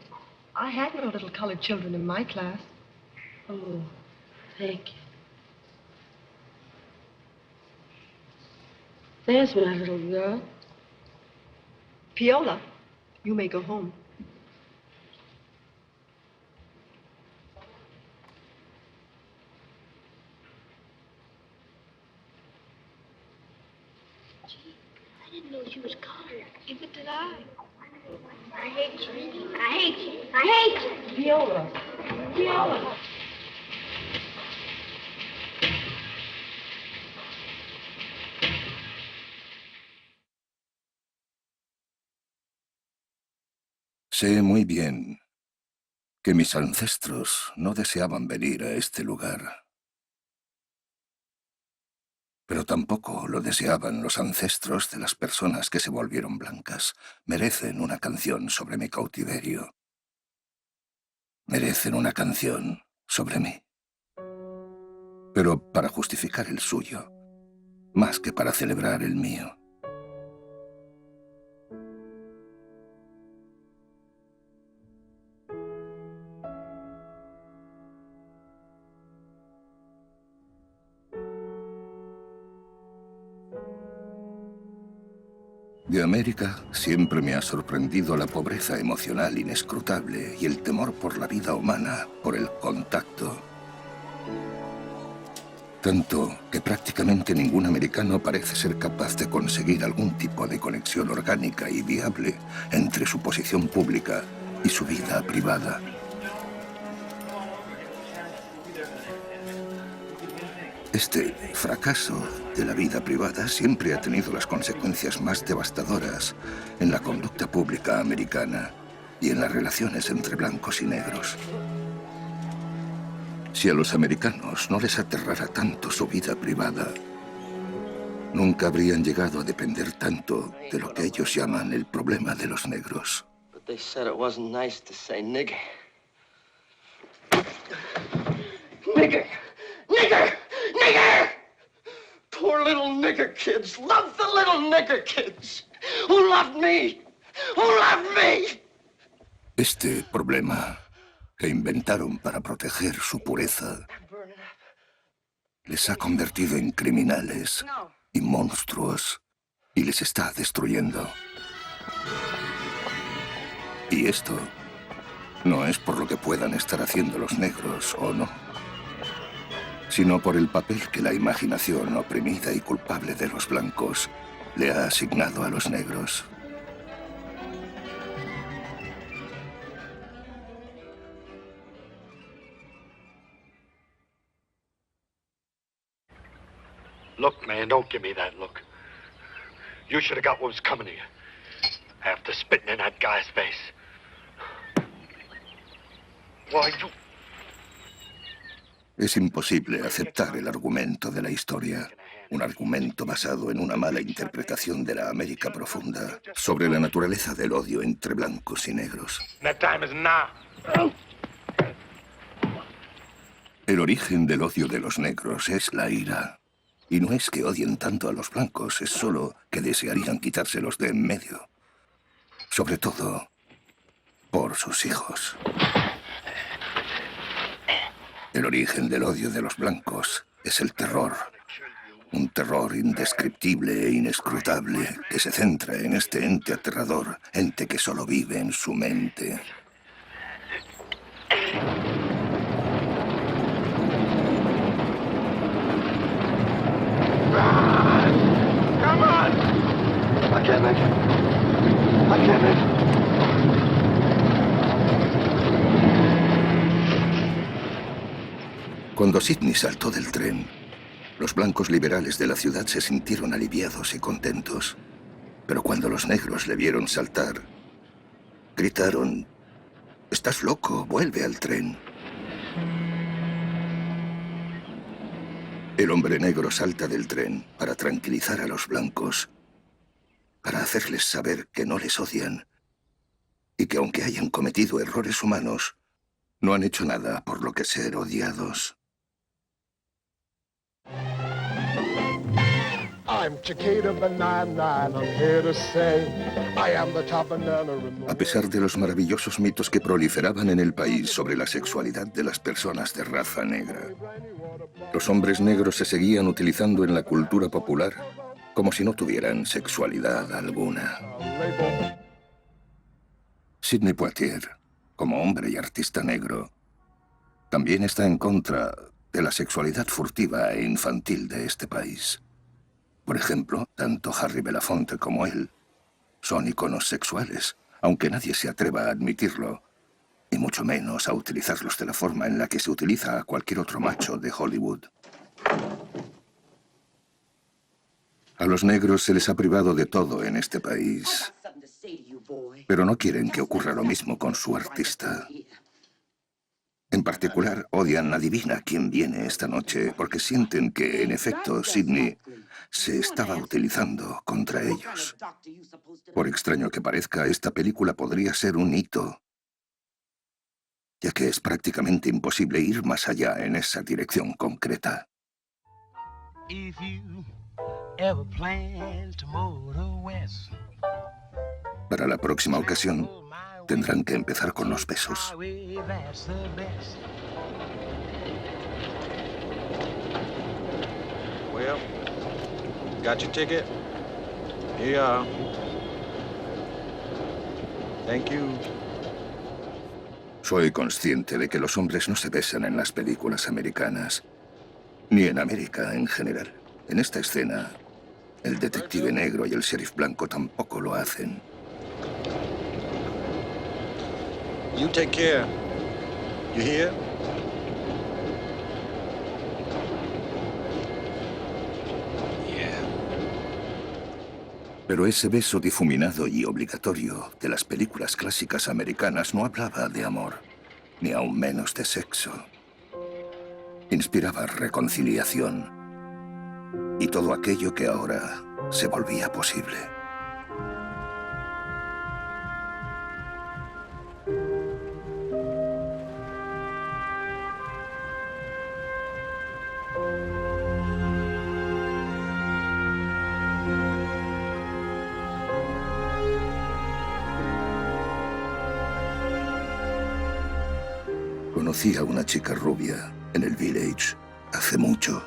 [SPEAKER 16] I had no little colored children in my class.
[SPEAKER 15] Oh, thank you. There's my little girl.
[SPEAKER 16] Piola, you may go home.
[SPEAKER 15] I didn't know she was colored. Even did I.
[SPEAKER 17] I hate you. I hate you. I hate you.
[SPEAKER 15] Viola. Viola.
[SPEAKER 3] Sé muy bien que mis ancestros no deseaban venir a este lugar. Pero tampoco lo deseaban los ancestros de las personas que se volvieron blancas. Merecen una canción sobre mi cautiverio. Merecen una canción sobre mí. Pero para justificar el suyo, más que para celebrar el mío. De América siempre me ha sorprendido la pobreza emocional inescrutable y el temor por la vida humana, por el contacto. Tanto que prácticamente ningún americano parece ser capaz de conseguir algún tipo de conexión orgánica y viable entre su posición pública y su vida privada. Este fracaso de la vida privada siempre ha tenido las consecuencias más devastadoras en la conducta pública americana y en las relaciones entre blancos y negros. Si a los americanos no les aterrara tanto su vida privada, nunca habrían llegado a depender tanto de lo que ellos llaman el problema de los negros.
[SPEAKER 18] But they said it wasn't nice to say nigger. Nigger! Nigger! Nigger! Poor little nigger kids. Love the little nigger kids. Who loved me? Who loved me?
[SPEAKER 3] Este problema que inventaron para proteger su pureza les ha convertido en criminales y monstruos y les está destruyendo. Y esto no es por lo que puedan estar haciendo los negros o no, sino por el papel que la imaginación oprimida y culpable de los blancos le ha asignado a los negros.
[SPEAKER 19] Look, man, don't give me that look. You should have got what was coming to you. After spitting in that guy's face. Why, you...
[SPEAKER 3] Es imposible aceptar el argumento de la historia, un argumento basado en una mala interpretación de la América profunda sobre la naturaleza del odio entre blancos y negros.
[SPEAKER 19] That time is now.
[SPEAKER 3] El origen del odio de los negros es la ira. Y no es que odien tanto a los blancos, es solo que desearían quitárselos de en medio. Sobre todo, por sus hijos. El origen del odio de los blancos es el terror. Un terror indescriptible e inescrutable que se centra en este ente aterrador, ente que solo vive en su mente.
[SPEAKER 19] Come on! I can't make it. I can't make it.
[SPEAKER 3] Cuando Sidney saltó del tren, los blancos liberales de la ciudad se sintieron aliviados y contentos. Pero cuando los negros le vieron saltar, gritaron: «¡Estás loco! ¡Vuelve al tren!». El hombre negro salta del tren para tranquilizar a los blancos, para hacerles saber que no les odian y que aunque hayan cometido errores humanos, no han hecho nada por lo que ser odiados. A pesar de los maravillosos mitos que proliferaban en el país sobre la sexualidad de las personas de raza negra, los hombres negros se seguían utilizando en la cultura popular como si no tuvieran sexualidad alguna. Sidney Poitier, como hombre y artista negro, también está en contra de la sexualidad furtiva e infantil de este país. Por ejemplo, tanto Harry Belafonte como él son iconos sexuales, aunque nadie se atreva a admitirlo, y mucho menos a utilizarlos de la forma en la que se utiliza a cualquier otro macho de Hollywood. A los negros se les ha privado de todo en este país, pero no quieren que ocurra lo mismo con su artista. En particular, odian a Divina, quien viene esta noche, porque sienten que, en efecto, Sidney se estaba utilizando contra ellos. Por extraño que parezca, esta película podría ser un hito, ya que es prácticamente imposible ir más allá en esa dirección concreta. Para la próxima ocasión, tendrán que empezar con los besos.
[SPEAKER 20] Well, got your ticket? Here you are. Thank you.
[SPEAKER 3] Soy consciente de que los hombres no se besan en las películas americanas, ni en América en general. En esta escena, el detective negro y el sheriff blanco tampoco lo hacen.
[SPEAKER 20] You take care. You hear?
[SPEAKER 3] Pero ese beso difuminado y obligatorio de las películas clásicas americanas no hablaba de amor, ni aún menos de sexo. Inspiraba reconciliación y todo aquello que ahora se volvía posible. Conocí a una chica rubia en el Village hace mucho.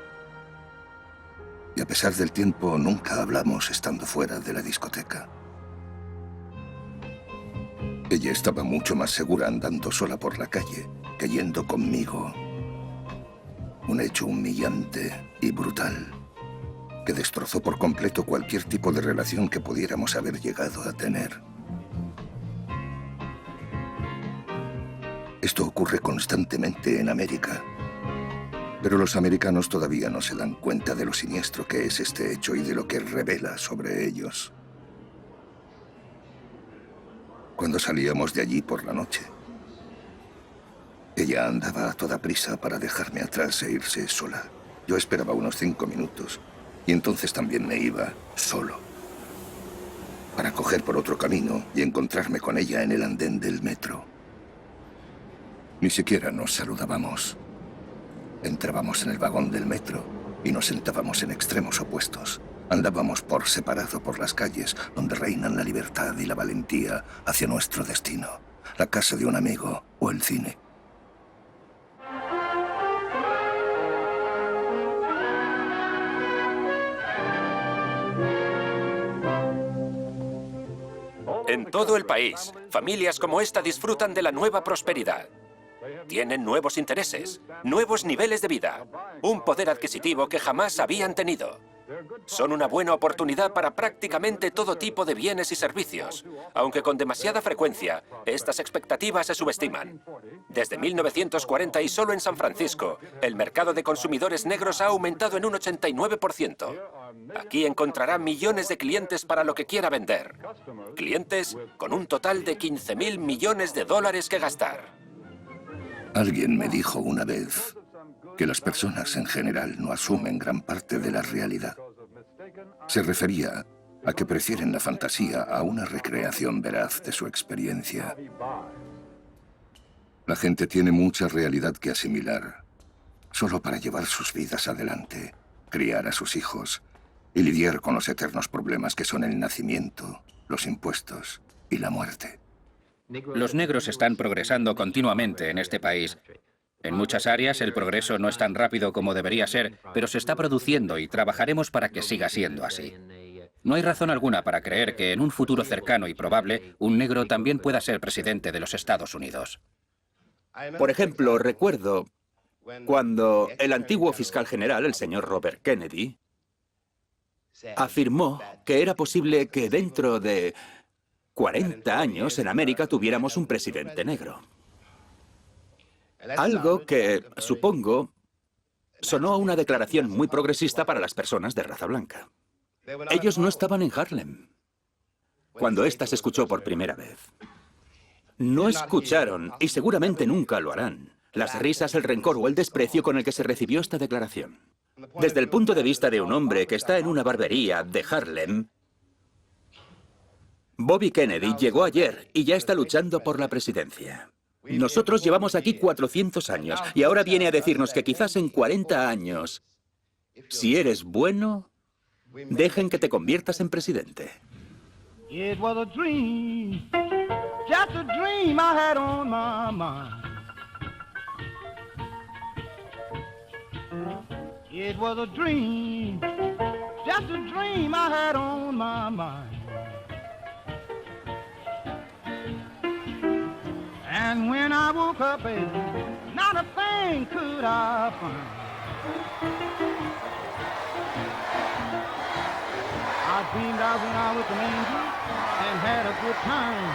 [SPEAKER 3] Y a pesar del tiempo, nunca hablamos estando fuera de la discoteca. Ella estaba mucho más segura andando sola por la calle que yendo conmigo. Un hecho humillante y brutal que destrozó por completo cualquier tipo de relación que pudiéramos haber llegado a tener. Esto ocurre constantemente en América. Pero los americanos todavía no se dan cuenta de lo siniestro que es este hecho y de lo que revela sobre ellos. Cuando salíamos de allí por la noche, ella andaba a toda prisa para dejarme atrás e irse sola. Yo esperaba unos 5 minutos y entonces también me iba solo, para coger por otro camino y encontrarme con ella en el andén del metro. Ni siquiera nos saludábamos. Entrábamos en el vagón del metro y nos sentábamos en extremos opuestos. Andábamos por separado por las calles donde reinan la libertad y la valentía hacia nuestro destino, la casa de un amigo o el cine.
[SPEAKER 13] En todo el país, familias como esta disfrutan de la nueva prosperidad. Tienen nuevos intereses, nuevos niveles de vida, un poder adquisitivo que jamás habían tenido. Son una buena oportunidad para prácticamente todo tipo de bienes y servicios, aunque con demasiada frecuencia estas expectativas se subestiman. Desde 1940 y solo en San Francisco, el mercado de consumidores negros ha aumentado en un 89%. Aquí encontrará millones de clientes para lo que quiera vender. Clientes con un total de 15.000 millones de dólares que gastar.
[SPEAKER 3] Alguien me dijo una vez que las personas en general no asumen gran parte de la realidad. Se refería a que prefieren la fantasía a una recreación veraz de su experiencia. La gente tiene mucha realidad que asimilar, solo para llevar sus vidas adelante, criar a sus hijos y lidiar con los eternos problemas que son el nacimiento, los impuestos y la muerte.
[SPEAKER 11] Los negros están progresando continuamente en este país. En muchas áreas el progreso no es tan rápido como debería ser, pero se está produciendo y trabajaremos para que siga siendo así. No hay razón alguna para creer que en un futuro cercano y probable, un negro también pueda ser presidente de los Estados Unidos.
[SPEAKER 2] Por ejemplo, recuerdo cuando el antiguo fiscal general, el señor Robert Kennedy, afirmó que era posible que dentro de 40 años en América tuviéramos un presidente negro. Algo que, supongo, sonó a una declaración muy progresista para las personas de raza blanca. Ellos no estaban en Harlem cuando ésta se escuchó por primera vez. No escucharon, y seguramente nunca lo harán, las risas, el rencor o el desprecio con el que se recibió esta declaración. Desde el punto de vista de un hombre que está en una barbería de Harlem, Bobby Kennedy llegó ayer y ya está luchando por la presidencia. Nosotros llevamos aquí 400 años y ahora viene a decirnos que quizás en 40 años, si eres bueno, dejen que te conviertas en presidente.
[SPEAKER 8] It was a dream, just a dream I had on my mind. It was a dream, just a dream I had on my mind. And when I woke up, baby, not a thing could I find. I dreamed I went out with an angel and had a good time.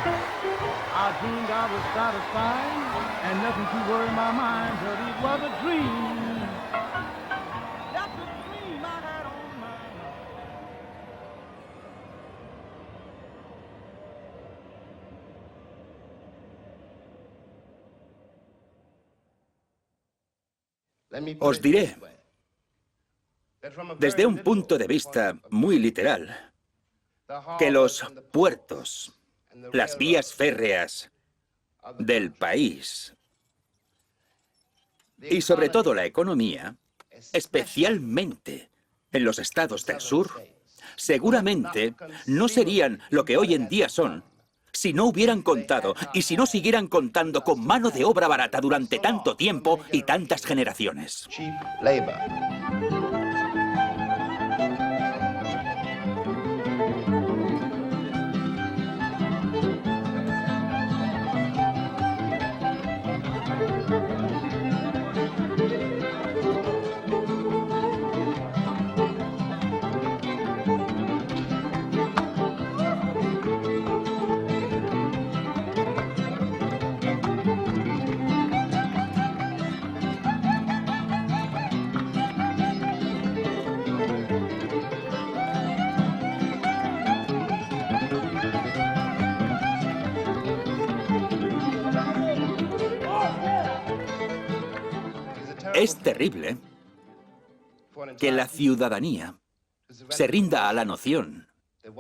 [SPEAKER 8] I dreamed I was satisfied and nothing to worry my mind, but it was a dream. Just a dream I had on my
[SPEAKER 2] Os diré, desde un punto de vista muy literal, que los puertos, las vías férreas del país y sobre todo la economía, especialmente en los estados del sur, seguramente no serían lo que hoy en día son si no hubieran contado y si no siguieran contando con mano de obra barata durante tanto tiempo y tantas generaciones. Es terrible que la ciudadanía se rinda a la noción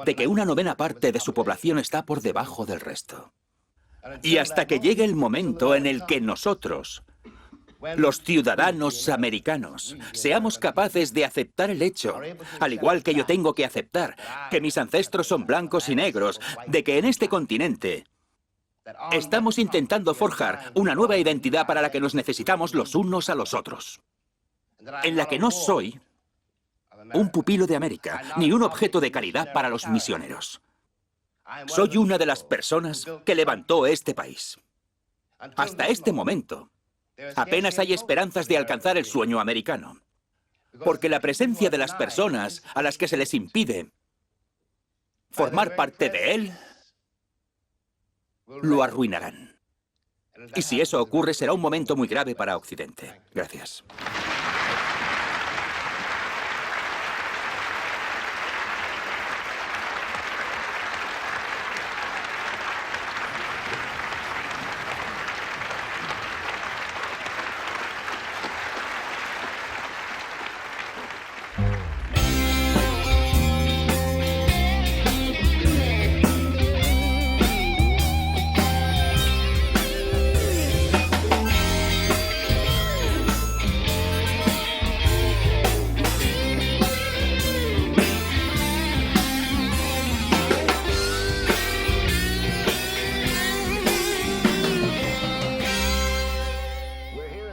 [SPEAKER 2] de que una novena parte de su población está por debajo del resto. Y hasta que llegue el momento en el que nosotros, los ciudadanos americanos, seamos capaces de aceptar el hecho, al igual que yo tengo que aceptar que mis ancestros son blancos y negros, de que en este continente estamos intentando forjar una nueva identidad para la que nos necesitamos los unos a los otros, en la que no soy un pupilo de América, ni un objeto de caridad para los misioneros. Soy una de las personas que levantó este país. Hasta este momento, apenas hay esperanzas de alcanzar el sueño americano, porque la presencia de las personas a las que se les impide formar parte de él, lo arruinarán. Y si eso ocurre, será un momento muy grave para Occidente. Gracias.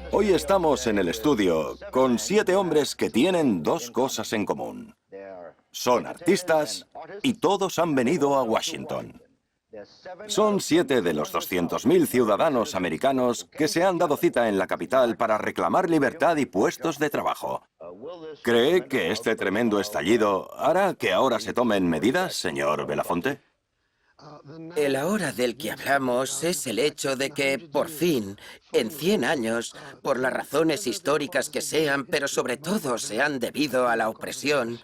[SPEAKER 1] Hoy estamos en el estudio con 7 hombres que tienen 2 cosas en común. Son artistas y todos han venido a Washington. Son 7 de los 200.000 ciudadanos americanos que se han dado cita en la capital para reclamar libertad y puestos de trabajo. ¿Cree que este tremendo estallido hará que ahora se tomen medidas, señor Belafonte?
[SPEAKER 21] El ahora del que hablamos es el hecho de que, por fin, en 100 años, por las razones históricas que sean, pero sobre todo sean debido a la opresión,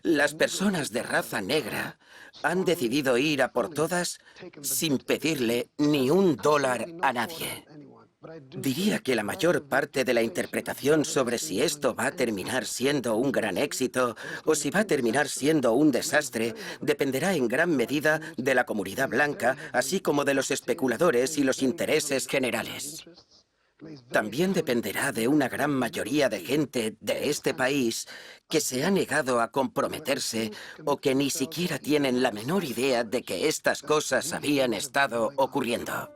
[SPEAKER 21] las personas de raza negra han decidido ir a por todas sin pedirle ni $1 a nadie. Diría que la mayor parte de la interpretación sobre si esto va a terminar siendo un gran éxito o si va a terminar siendo un desastre dependerá en gran medida de la comunidad blanca, así como de los especuladores y los intereses generales. También dependerá de una gran mayoría de gente de este país que se ha negado a comprometerse o que ni siquiera tienen la menor idea de que estas cosas habían estado ocurriendo.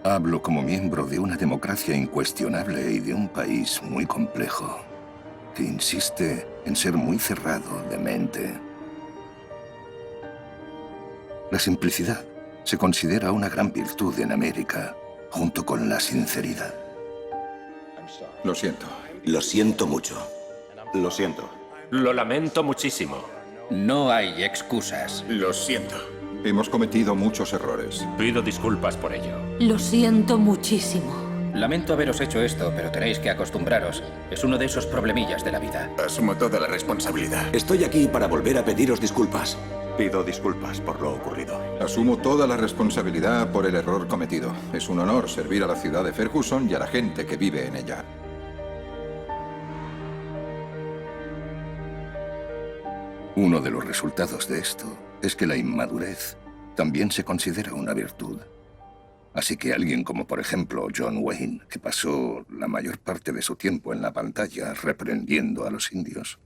[SPEAKER 3] Hablo como miembro de una democracia incuestionable y de un país muy complejo, que insiste en ser muy cerrado de mente. La simplicidad se considera una gran virtud en América, junto con la sinceridad.
[SPEAKER 6] Lo siento.
[SPEAKER 1] Lo siento mucho. Lo siento.
[SPEAKER 13] Lo lamento muchísimo.
[SPEAKER 11] No hay excusas.
[SPEAKER 4] Lo siento.
[SPEAKER 6] Hemos cometido muchos errores.
[SPEAKER 13] Pido disculpas por ello.
[SPEAKER 10] Lo siento muchísimo.
[SPEAKER 11] Lamento haberos hecho esto, pero tenéis que acostumbraros. Es uno de esos problemillas de la vida.
[SPEAKER 4] Asumo toda la responsabilidad.
[SPEAKER 6] Estoy aquí para volver a pediros disculpas.
[SPEAKER 1] Pido disculpas por lo ocurrido.
[SPEAKER 6] Asumo toda la responsabilidad por el error cometido. Es un honor servir a la ciudad de Ferguson y a la gente que vive en ella.
[SPEAKER 3] Uno de los resultados de esto es que la inmadurez también se considera una virtud. Así que alguien como, por ejemplo, John Wayne, que pasó la mayor parte de su tiempo en la pantalla reprendiendo a los indios,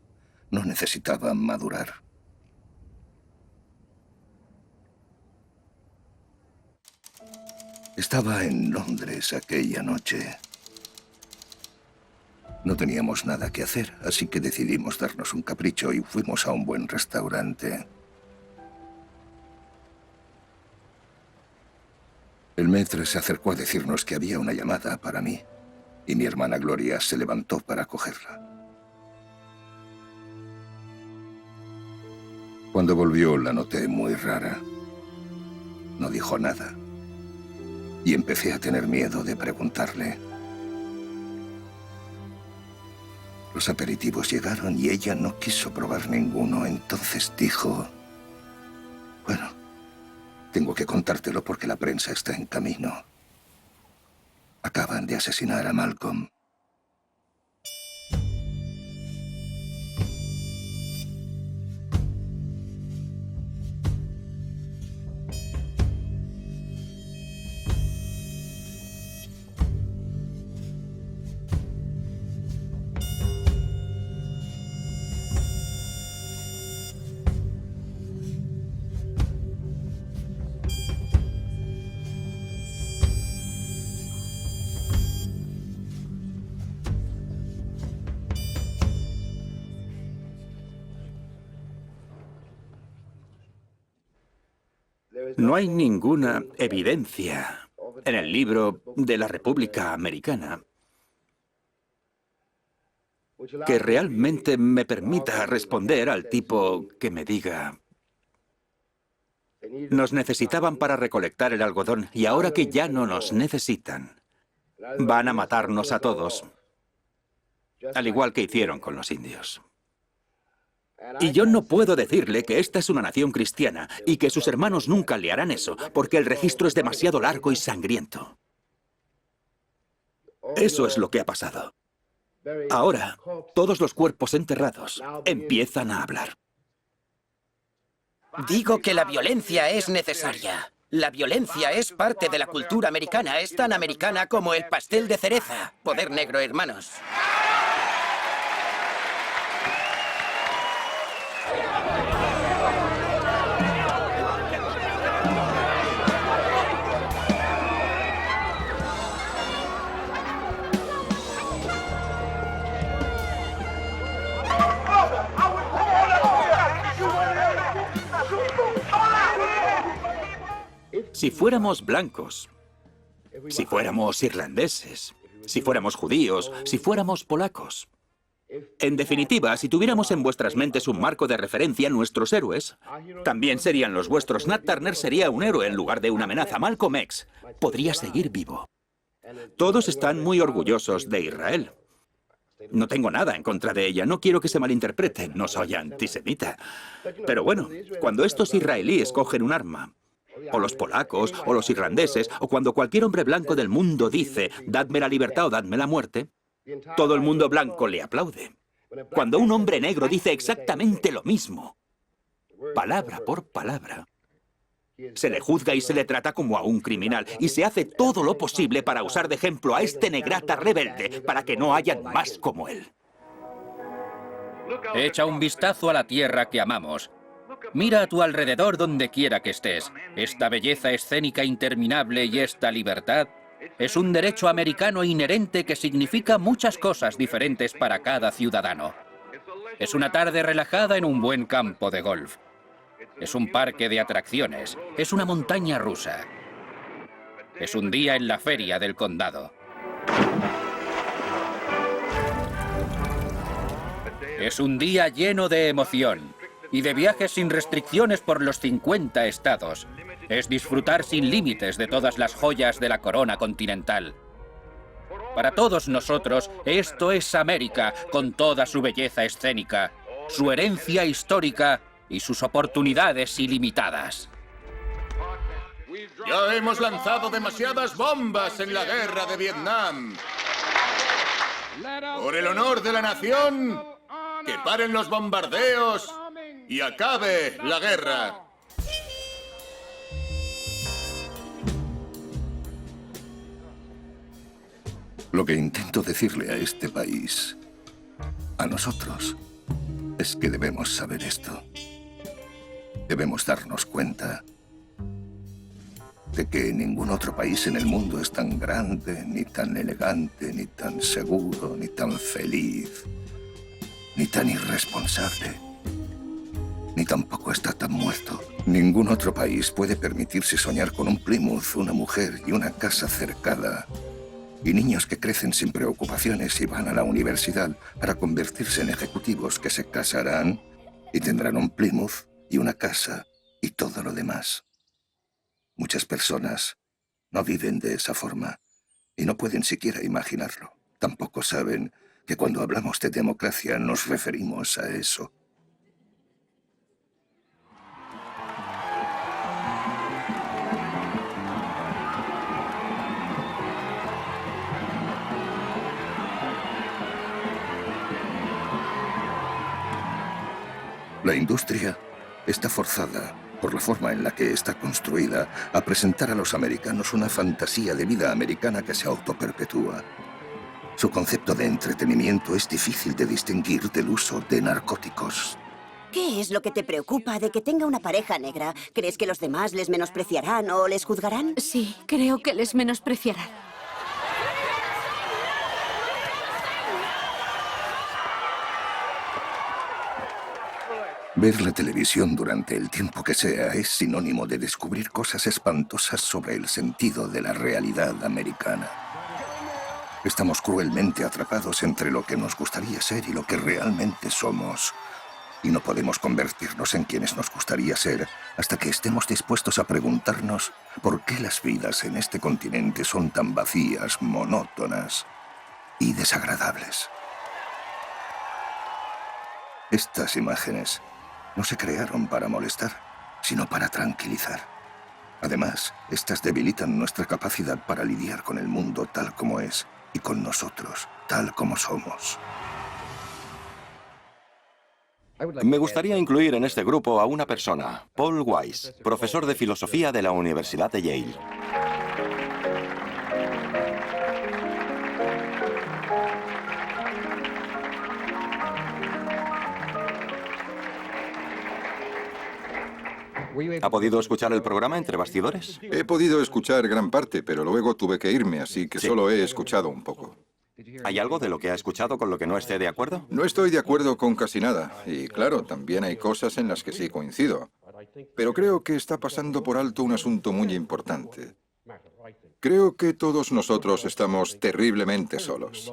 [SPEAKER 3] no necesitaba madurar. Estaba en Londres aquella noche. No teníamos nada que hacer, así que decidimos darnos un capricho y fuimos a un buen restaurante. El maître se acercó a decirnos que había una llamada para mí, y mi hermana Gloria se levantó para cogerla. Cuando volvió la noté muy rara. No dijo nada, y empecé a tener miedo de preguntarle. Los aperitivos llegaron y ella no quiso probar ninguno. Entonces dijo, bueno, tengo que contártelo porque la prensa está en camino. Acaban de asesinar a Malcolm.
[SPEAKER 2] No hay ninguna evidencia en el libro de la República Americana que realmente me permita responder al tipo que me diga: nos necesitaban para recolectar el algodón y ahora que ya no nos necesitan, van a matarnos a todos, al igual que hicieron con los indios. Y yo no puedo decirle que esta es una nación cristiana y que sus hermanos nunca le harán eso, porque el registro es demasiado largo y sangriento. Eso es lo que ha pasado. Ahora, todos los cuerpos enterrados empiezan a hablar.
[SPEAKER 21] Digo que la violencia es necesaria. La violencia es parte de la cultura americana. Es tan americana como el pastel de cereza. Poder negro, hermanos.
[SPEAKER 2] Si fuéramos blancos, si fuéramos irlandeses, si fuéramos judíos, si fuéramos polacos. En definitiva, si tuviéramos en vuestras mentes un marco de referencia, nuestros héroes también serían los vuestros. Nat Turner sería un héroe en lugar de una amenaza. Malcolm X podría seguir vivo. Todos están muy orgullosos de Israel. No tengo nada en contra de ella, no quiero que se malinterprete, no soy antisemita. Pero bueno, cuando estos israelíes cogen un arma, o los polacos, o los irlandeses, o cuando cualquier hombre blanco del mundo dice, dadme la libertad o dadme la muerte, todo el mundo blanco le aplaude. Cuando un hombre negro dice exactamente lo mismo, palabra por palabra, se le juzga y se le trata como a un criminal, y se hace todo lo posible para usar de ejemplo a este negrata rebelde, para que no hayan más como él.
[SPEAKER 11] Echa un vistazo a la tierra que amamos. Mira a tu alrededor donde quiera que estés. Esta belleza escénica interminable y esta libertad es un derecho americano inherente que significa muchas cosas diferentes para cada ciudadano. Es una tarde relajada en un buen campo de golf. Es un parque de atracciones. Es una montaña rusa. Es un día en la feria del condado. Es un día lleno de emoción y de viajes sin restricciones por los 50 estados. Es disfrutar sin límites de todas las joyas de la corona continental. Para todos nosotros, esto es América, con toda su belleza escénica, su herencia histórica y sus oportunidades ilimitadas.
[SPEAKER 4] Ya hemos lanzado demasiadas bombas en la guerra de Vietnam. Por el honor de la nación, que paren los bombardeos y acabe la guerra.
[SPEAKER 3] Lo que intento decirle a este país, a nosotros, es que debemos saber esto. Debemos darnos cuenta de que ningún otro país en el mundo es tan grande, ni tan elegante, ni tan seguro, ni tan feliz, ni tan irresponsable, ni tampoco está tan muerto. Ningún otro país puede permitirse soñar con un Plymouth, una mujer y una casa cercada, y niños que crecen sin preocupaciones y van a la universidad para convertirse en ejecutivos que se casarán y tendrán un Plymouth y una casa y todo lo demás. Muchas personas no viven de esa forma y no pueden siquiera imaginarlo. Tampoco saben que cuando hablamos de democracia nos referimos a eso. La industria está forzada, por la forma en la que está construida, a presentar a los americanos una fantasía de vida americana que se autoperpetúa. Su concepto de entretenimiento es difícil de distinguir del uso de narcóticos.
[SPEAKER 5] ¿Qué es lo que te preocupa de que tenga una pareja negra? ¿Crees que los demás les menospreciarán o les juzgarán?
[SPEAKER 10] Sí, creo que les menospreciarán.
[SPEAKER 3] Ver la televisión durante el tiempo que sea es sinónimo de descubrir cosas espantosas sobre el sentido de la realidad americana. Estamos cruelmente atrapados entre lo que nos gustaría ser y lo que realmente somos. Y no podemos convertirnos en quienes nos gustaría ser hasta que estemos dispuestos a preguntarnos por qué las vidas en este continente son tan vacías, monótonas y desagradables. Estas imágenes no se crearon para molestar, sino para tranquilizar. Además, estas debilitan nuestra capacidad para lidiar con el mundo tal como es y con nosotros tal como somos.
[SPEAKER 1] Me gustaría incluir en este grupo a una persona, Paul Weiss, profesor de filosofía de la Universidad de Yale. ¿Ha podido escuchar el programa Entre Bastidores?
[SPEAKER 22] He podido escuchar gran parte, pero luego tuve que irme, así que solo he escuchado un poco.
[SPEAKER 1] ¿Hay algo de lo que ha escuchado con lo que no esté de acuerdo?
[SPEAKER 22] No estoy de acuerdo con casi nada, y claro, también hay cosas en las que sí coincido. Pero creo que está pasando por alto un asunto muy importante. Creo que todos nosotros estamos terriblemente solos.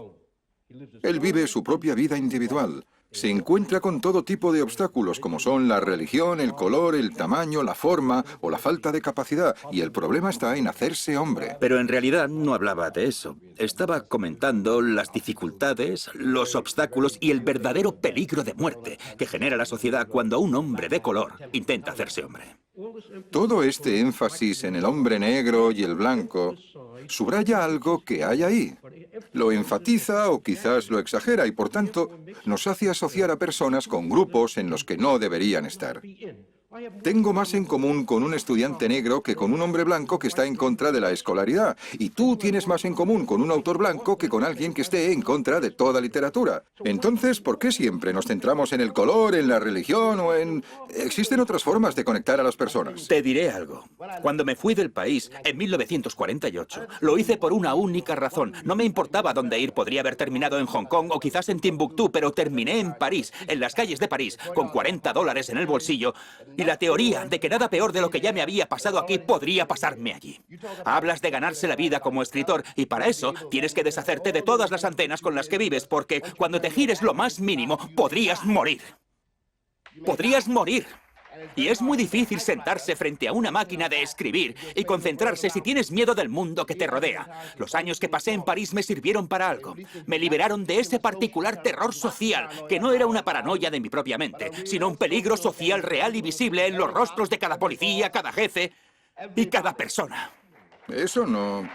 [SPEAKER 22] Él vive su propia vida individual. Se encuentra con todo tipo de obstáculos, como son la religión, el color, el tamaño, la forma o la falta de capacidad. Y el problema está en hacerse hombre.
[SPEAKER 2] Pero en realidad no hablaba de eso. Estaba comentando las dificultades, los obstáculos y el verdadero peligro de muerte que genera la sociedad cuando un hombre de color intenta hacerse hombre.
[SPEAKER 22] Todo este énfasis en el hombre negro y el blanco subraya algo que hay ahí. Lo enfatiza o quizás lo exagera y por tanto nos hace asociar a personas con grupos en los que no deberían estar. Tengo más en común con un estudiante negro que con un hombre blanco que está en contra de la escolaridad. Y tú tienes más en común con un autor blanco que con alguien que esté en contra de toda literatura. Entonces, ¿por qué siempre nos centramos en el color, en la religión o en...? Existen otras formas de conectar a las personas.
[SPEAKER 2] Te diré algo. Cuando me fui del país, en 1948, lo hice por una única razón. No me importaba dónde ir. Podría haber terminado en Hong Kong o quizás en Timbuktu, pero terminé en París, en las calles de París, con $40 en el bolsillo. Y la teoría de que nada peor de lo que ya me había pasado aquí podría pasarme allí. Hablas de ganarse la vida como escritor y para eso tienes que deshacerte de todas las antenas con las que vives porque cuando te gires lo más mínimo podrías morir. Podrías morir. Y es muy difícil sentarse frente a una máquina de escribir y concentrarse si tienes miedo del mundo que te rodea. Los años que pasé en París me sirvieron para algo. Me liberaron de ese particular terror social, que no era una paranoia de mi propia mente, sino un peligro social real y visible en los rostros de cada policía, cada jefe y cada persona.
[SPEAKER 22] Eso no...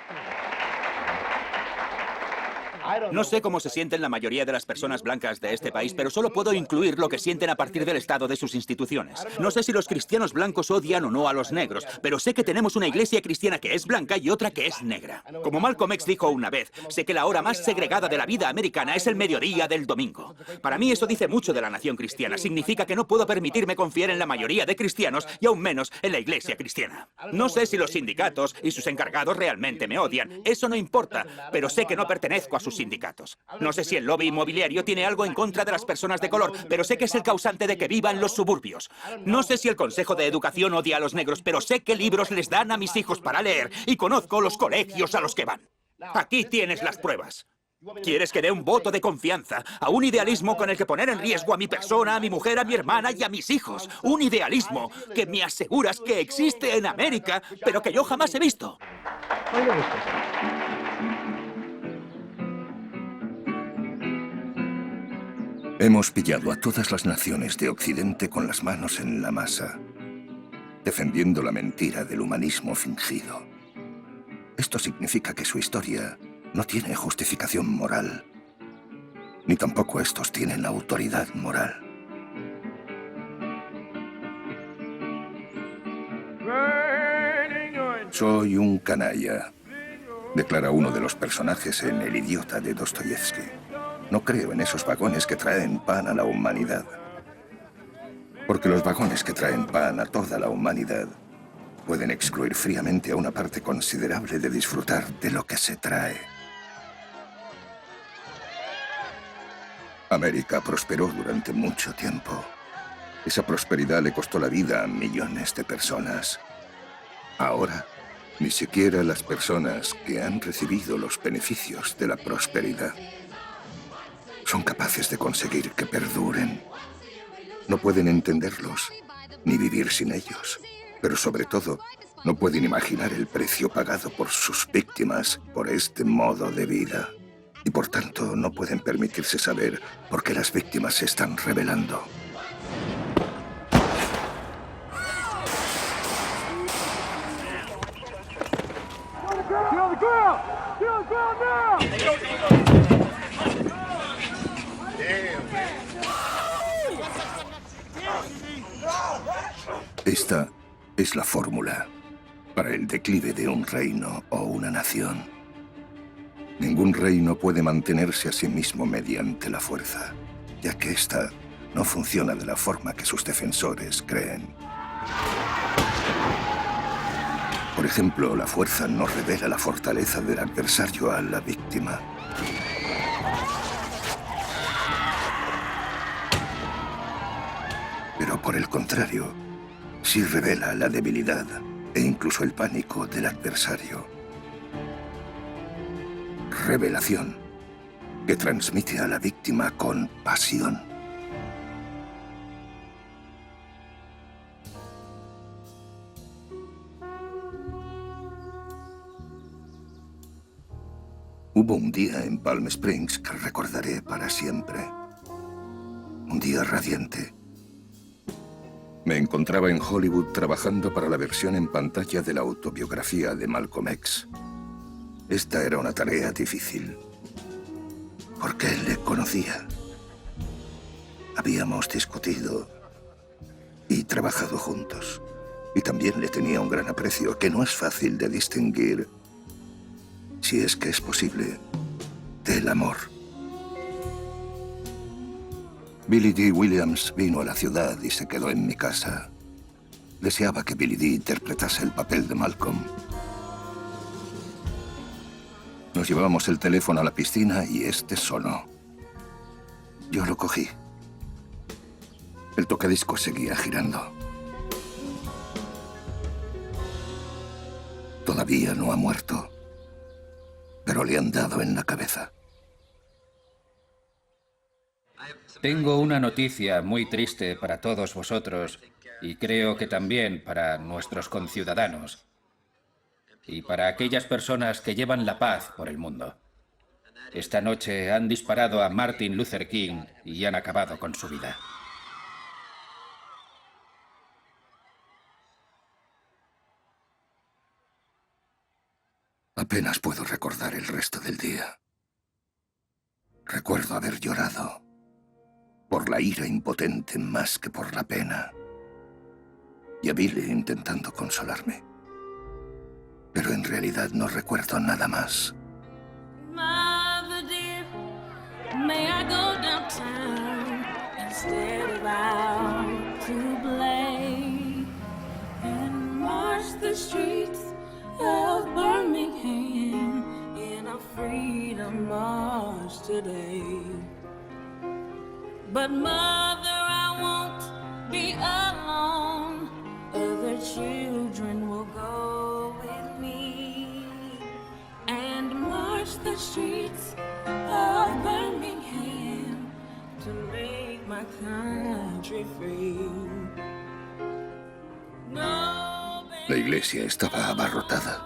[SPEAKER 2] No sé cómo se sienten la mayoría de las personas blancas de este país, pero solo puedo incluir lo que sienten a partir del estado de sus instituciones. No sé si los cristianos blancos odian o no a los negros, pero sé que tenemos una iglesia cristiana que es blanca y otra que es negra. Como Malcolm X dijo una vez, sé que la hora más segregada de la vida americana es el mediodía del domingo. Para mí eso dice mucho de la nación cristiana. Significa que no puedo permitirme confiar en la mayoría de cristianos y aún menos en la iglesia cristiana. No sé si los sindicatos y sus encargados realmente me odian. Eso no importa, pero sé que no pertenezco a sus sindicatos. No sé si el lobby inmobiliario tiene algo en contra de las personas de color, pero sé que es el causante de que viva en los suburbios. No sé si el Consejo de Educación odia a los negros, pero sé qué libros les dan a mis hijos para leer y conozco los colegios a los que van. Aquí tienes las pruebas. ¿Quieres que dé un voto de confianza a un idealismo con el que poner en riesgo a mi persona, a mi mujer, a mi hermana y a mis hijos? Un idealismo que me aseguras que existe en América, pero que yo jamás he visto.
[SPEAKER 3] Hemos pillado a todas las naciones de Occidente con las manos en la masa, defendiendo la mentira del humanismo fingido. Esto significa que su historia no tiene justificación moral, ni tampoco estos tienen autoridad moral. Soy un canalla, declara uno de los personajes en El idiota de Dostoyevsky. No creo en esos vagones que traen pan a la humanidad. Porque los vagones que traen pan a toda la humanidad pueden excluir fríamente a una parte considerable de disfrutar de lo que se trae. América prosperó durante mucho tiempo. Esa prosperidad le costó la vida a millones de personas. Ahora, ni siquiera las personas que han recibido los beneficios de la prosperidad son capaces de conseguir que perduren. No pueden entenderlos, ni vivir sin ellos. Pero sobre todo, no pueden imaginar el precio pagado por sus víctimas por este modo de vida. Y por tanto, no pueden permitirse saber por qué las víctimas se están rebelando. Esta es la fórmula para el declive de un reino o una nación. Ningún reino puede mantenerse a sí mismo mediante la fuerza, ya que ésta no funciona de la forma que sus defensores creen. Por ejemplo, la fuerza no revela la fortaleza del adversario a la víctima. Pero por el contrario, sí revela la debilidad e incluso el pánico del adversario. Revelación que transmite a la víctima con pasión. Hubo un día en Palm Springs que recordaré para siempre. Un día radiante. Me encontraba en Hollywood trabajando para la versión en pantalla de la autobiografía de Malcolm X. Esta era una tarea difícil, porque él le conocía. Habíamos discutido y trabajado juntos. Y también le tenía un gran aprecio que no es fácil de distinguir, si es que es posible, del amor. Billy Dee Williams vino a la ciudad y se quedó en mi casa. Deseaba que Billy Dee interpretase el papel de Malcolm. Nos llevábamos el teléfono a la piscina y este sonó. Yo lo cogí. El tocadiscos seguía girando. Todavía no ha muerto, pero le han dado en la cabeza.
[SPEAKER 11] Tengo una noticia muy triste para todos vosotros y creo que también para nuestros conciudadanos y para aquellas personas que llevan la paz por el mundo. Esta noche han disparado a Martin Luther King y han acabado con su vida.
[SPEAKER 3] Apenas puedo recordar el resto del día. Recuerdo haber llorado por la ira impotente más que por la pena. Y a Billy intentando consolarme. Pero en realidad no recuerdo nada más.
[SPEAKER 7] Mother dear, may I go downtown instead of out to play and march the streets of Birmingham in a freedom march today. But mother, I won't be alone. Other children will go with me and march the streets of Birmingham to make my country free. No,
[SPEAKER 3] La iglesia estaba abarrotada.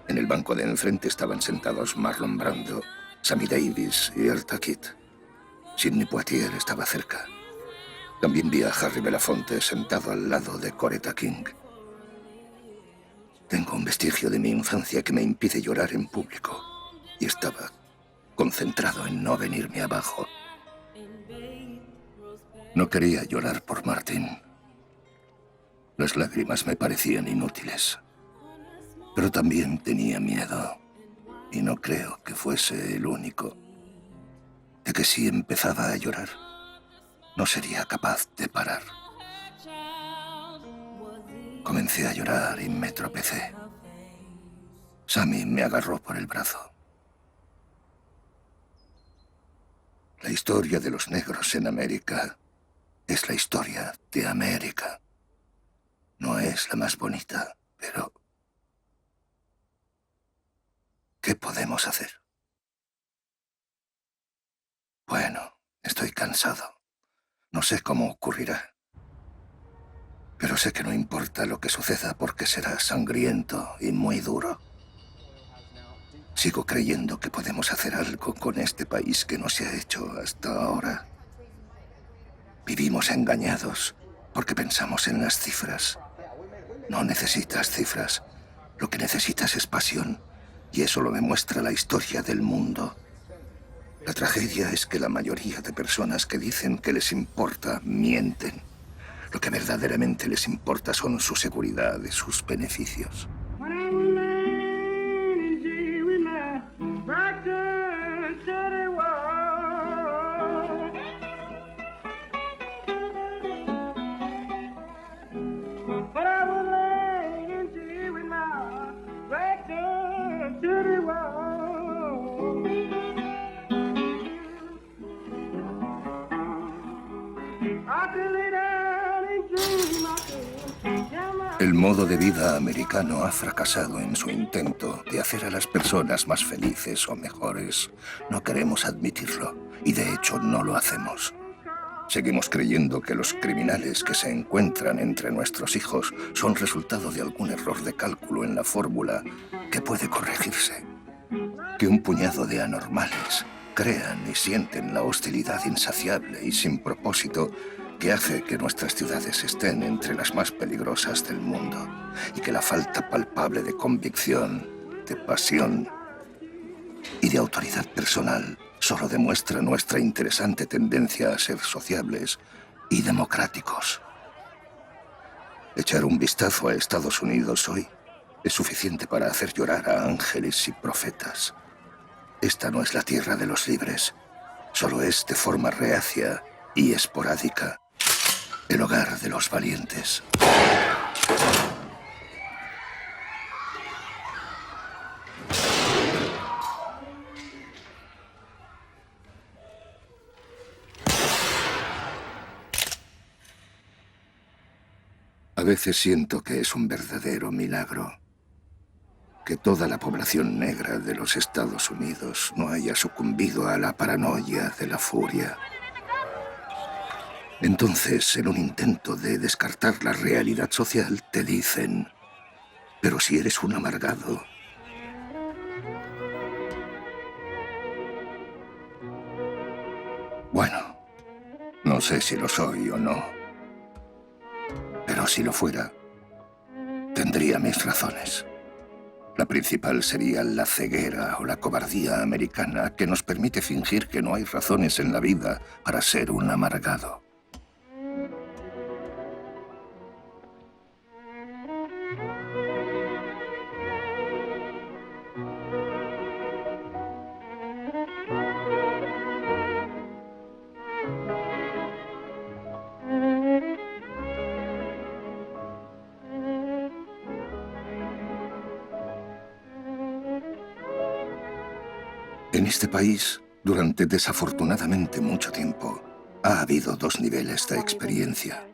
[SPEAKER 3] En el banco de enfrente estaban sentados Marlon Brando, Sammy Davis y Eartha Kitt. Sidney Poitier estaba cerca. También vi a Harry Belafonte sentado al lado de Coretta King. Tengo un vestigio de mi infancia que me impide llorar en público. Y estaba concentrado en no venirme abajo. No quería llorar por Martin. Las lágrimas me parecían inútiles. Pero también tenía miedo. Y no creo que fuese el único. De que si empezaba a llorar, no sería capaz de parar. Comencé a llorar y me tropecé. Sammy me agarró por el brazo. La historia de los negros en América es la historia de América. No es la más bonita, pero ¿qué podemos hacer? Bueno, estoy cansado. No sé cómo ocurrirá. Pero sé que no importa lo que suceda porque será sangriento y muy duro. Sigo creyendo que podemos hacer algo con este país que no se ha hecho hasta ahora. Vivimos engañados porque pensamos en las cifras. No necesitas cifras. Lo que necesitas es pasión. Y eso lo demuestra la historia del mundo. La tragedia es que la mayoría de personas que dicen que les importa, mienten. Lo que verdaderamente les importa son su seguridad y sus beneficios. El modo de vida americano ha fracasado en su intento de hacer a las personas más felices o mejores. No queremos admitirlo, y de hecho no lo hacemos. Seguimos creyendo que los criminales que se encuentran entre nuestros hijos son resultado de algún error de cálculo en la fórmula que puede corregirse. Que un puñado de anormales crean y sienten la hostilidad insaciable y sin propósito que hace que nuestras ciudades estén entre las más peligrosas del mundo y que la falta palpable de convicción, de pasión y de autoridad personal solo demuestra nuestra interesante tendencia a ser sociables y democráticos. Echar un vistazo a Estados Unidos hoy es suficiente para hacer llorar a ángeles y profetas. Esta no es la tierra de los libres, solo es de forma reacia y esporádica el hogar de los valientes. A veces siento que es un verdadero milagro que toda la población negra de los Estados Unidos no haya sucumbido a la paranoia de la furia. Entonces, en un intento de descartar la realidad social, te dicen, pero si eres un amargado. Bueno, no sé si lo soy o no, pero si lo fuera, tendría mis razones. La principal sería la ceguera o la cobardía americana que nos permite fingir que no hay razones en la vida para ser un amargado. En este país, durante desafortunadamente mucho tiempo, ha habido dos niveles de experiencia.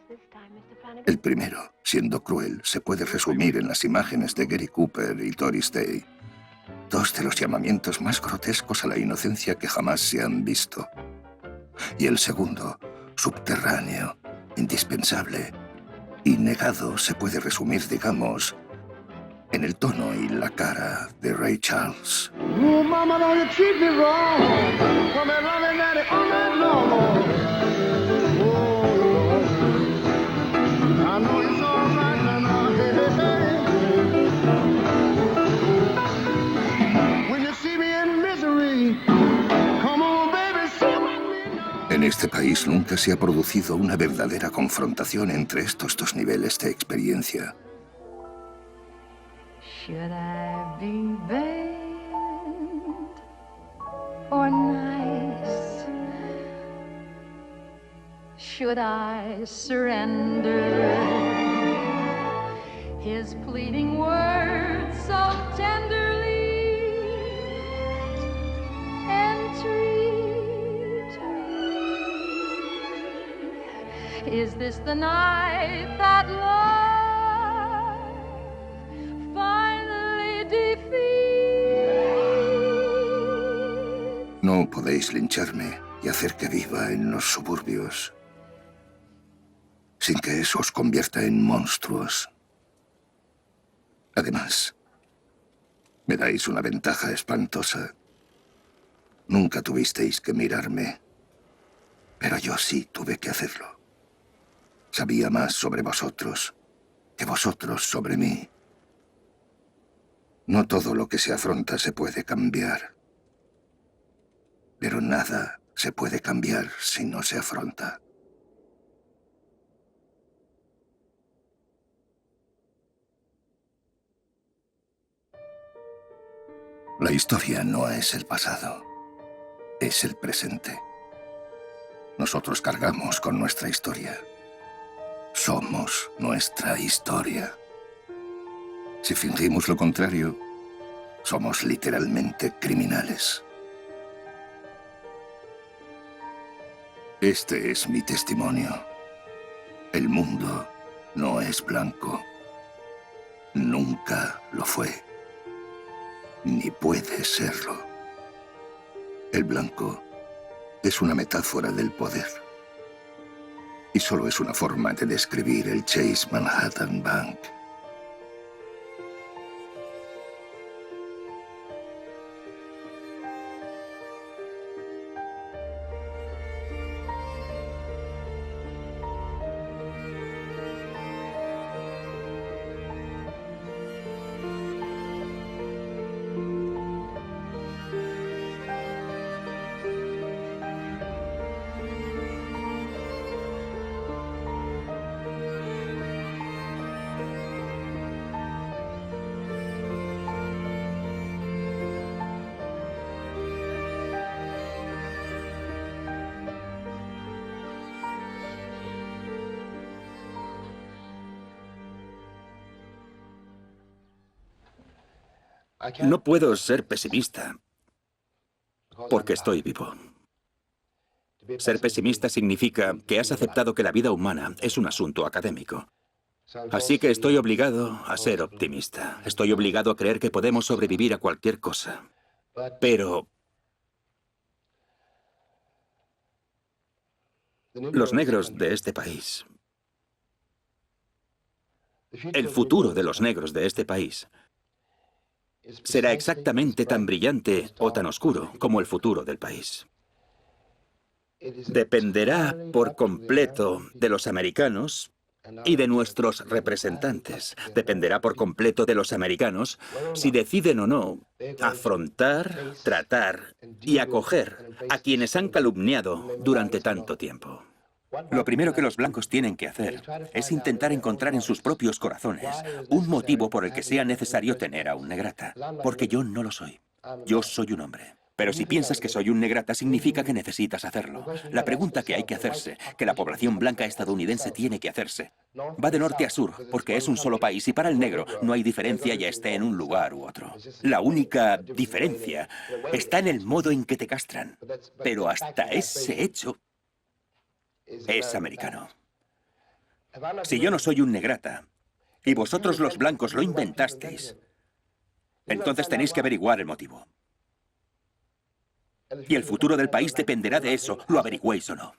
[SPEAKER 3] El primero, siendo cruel, se puede resumir en las imágenes de Gary Cooper y Doris Day, dos de los llamamientos más grotescos a la inocencia que jamás se han visto. Y el segundo, subterráneo, indispensable y negado, se puede resumir, digamos, en el tono y la cara de Ray Charles.
[SPEAKER 9] Ooh, mama, don't you treat me wrong. Come and love me, daddy, all night long. Oh, I know it's all right now. Hey, hey, hey. When you see me in misery, come on, baby, see what we know.
[SPEAKER 3] En este país nunca se ha producido una verdadera confrontación entre estos dos niveles de experiencia.
[SPEAKER 12] Should I be bad or nice? Should I surrender his pleading words so tenderly entreat me? Is this the night that love finally defeats?
[SPEAKER 3] No podéis lincharme y hacer que viva en los suburbios sin que eso os convierta en monstruos. Además, me dais una ventaja espantosa. Nunca tuvisteis que mirarme, pero yo sí tuve que hacerlo. Sabía más sobre vosotros que vosotros sobre mí. No todo lo que se afronta se puede cambiar, pero nada se puede cambiar si no se afronta. La historia no es el pasado, es el presente. Nosotros cargamos con nuestra historia. Somos nuestra historia. Si fingimos lo contrario, somos literalmente criminales. Este es mi testimonio. El mundo no es blanco. Nunca lo fue. Ni puede serlo. El blanco es una metáfora del poder. Y solo es una forma de describir el Chase Manhattan Bank.
[SPEAKER 2] No puedo ser pesimista, porque estoy vivo. Ser pesimista significa que has aceptado que la vida humana es un asunto académico. Así que estoy obligado a ser optimista. Estoy obligado a creer que podemos sobrevivir a cualquier cosa. Pero los negros de este país, el futuro de los negros de este país, será exactamente tan brillante o tan oscuro como el futuro del país. Dependerá por completo de los americanos y de nuestros representantes. Dependerá por completo de los americanos si deciden o no afrontar, tratar y acoger a quienes han calumniado durante tanto tiempo. Lo primero que los blancos tienen que hacer es intentar encontrar en sus propios corazones un motivo por el que sea necesario tener a un negrata, porque yo no lo soy. Yo soy un hombre. Pero si piensas que soy un negrata, significa que necesitas hacerlo. La pregunta que hay que hacerse, que la población blanca estadounidense tiene que hacerse, va de norte a sur, porque es un solo país y para el negro no hay diferencia ya esté en un lugar u otro. La única diferencia está en el modo en que te castran. Pero hasta ese hecho es americano. Si yo no soy un negrata y vosotros los blancos lo inventasteis, entonces tenéis que averiguar el motivo. Y el futuro del país dependerá de eso, lo averigüéis o no.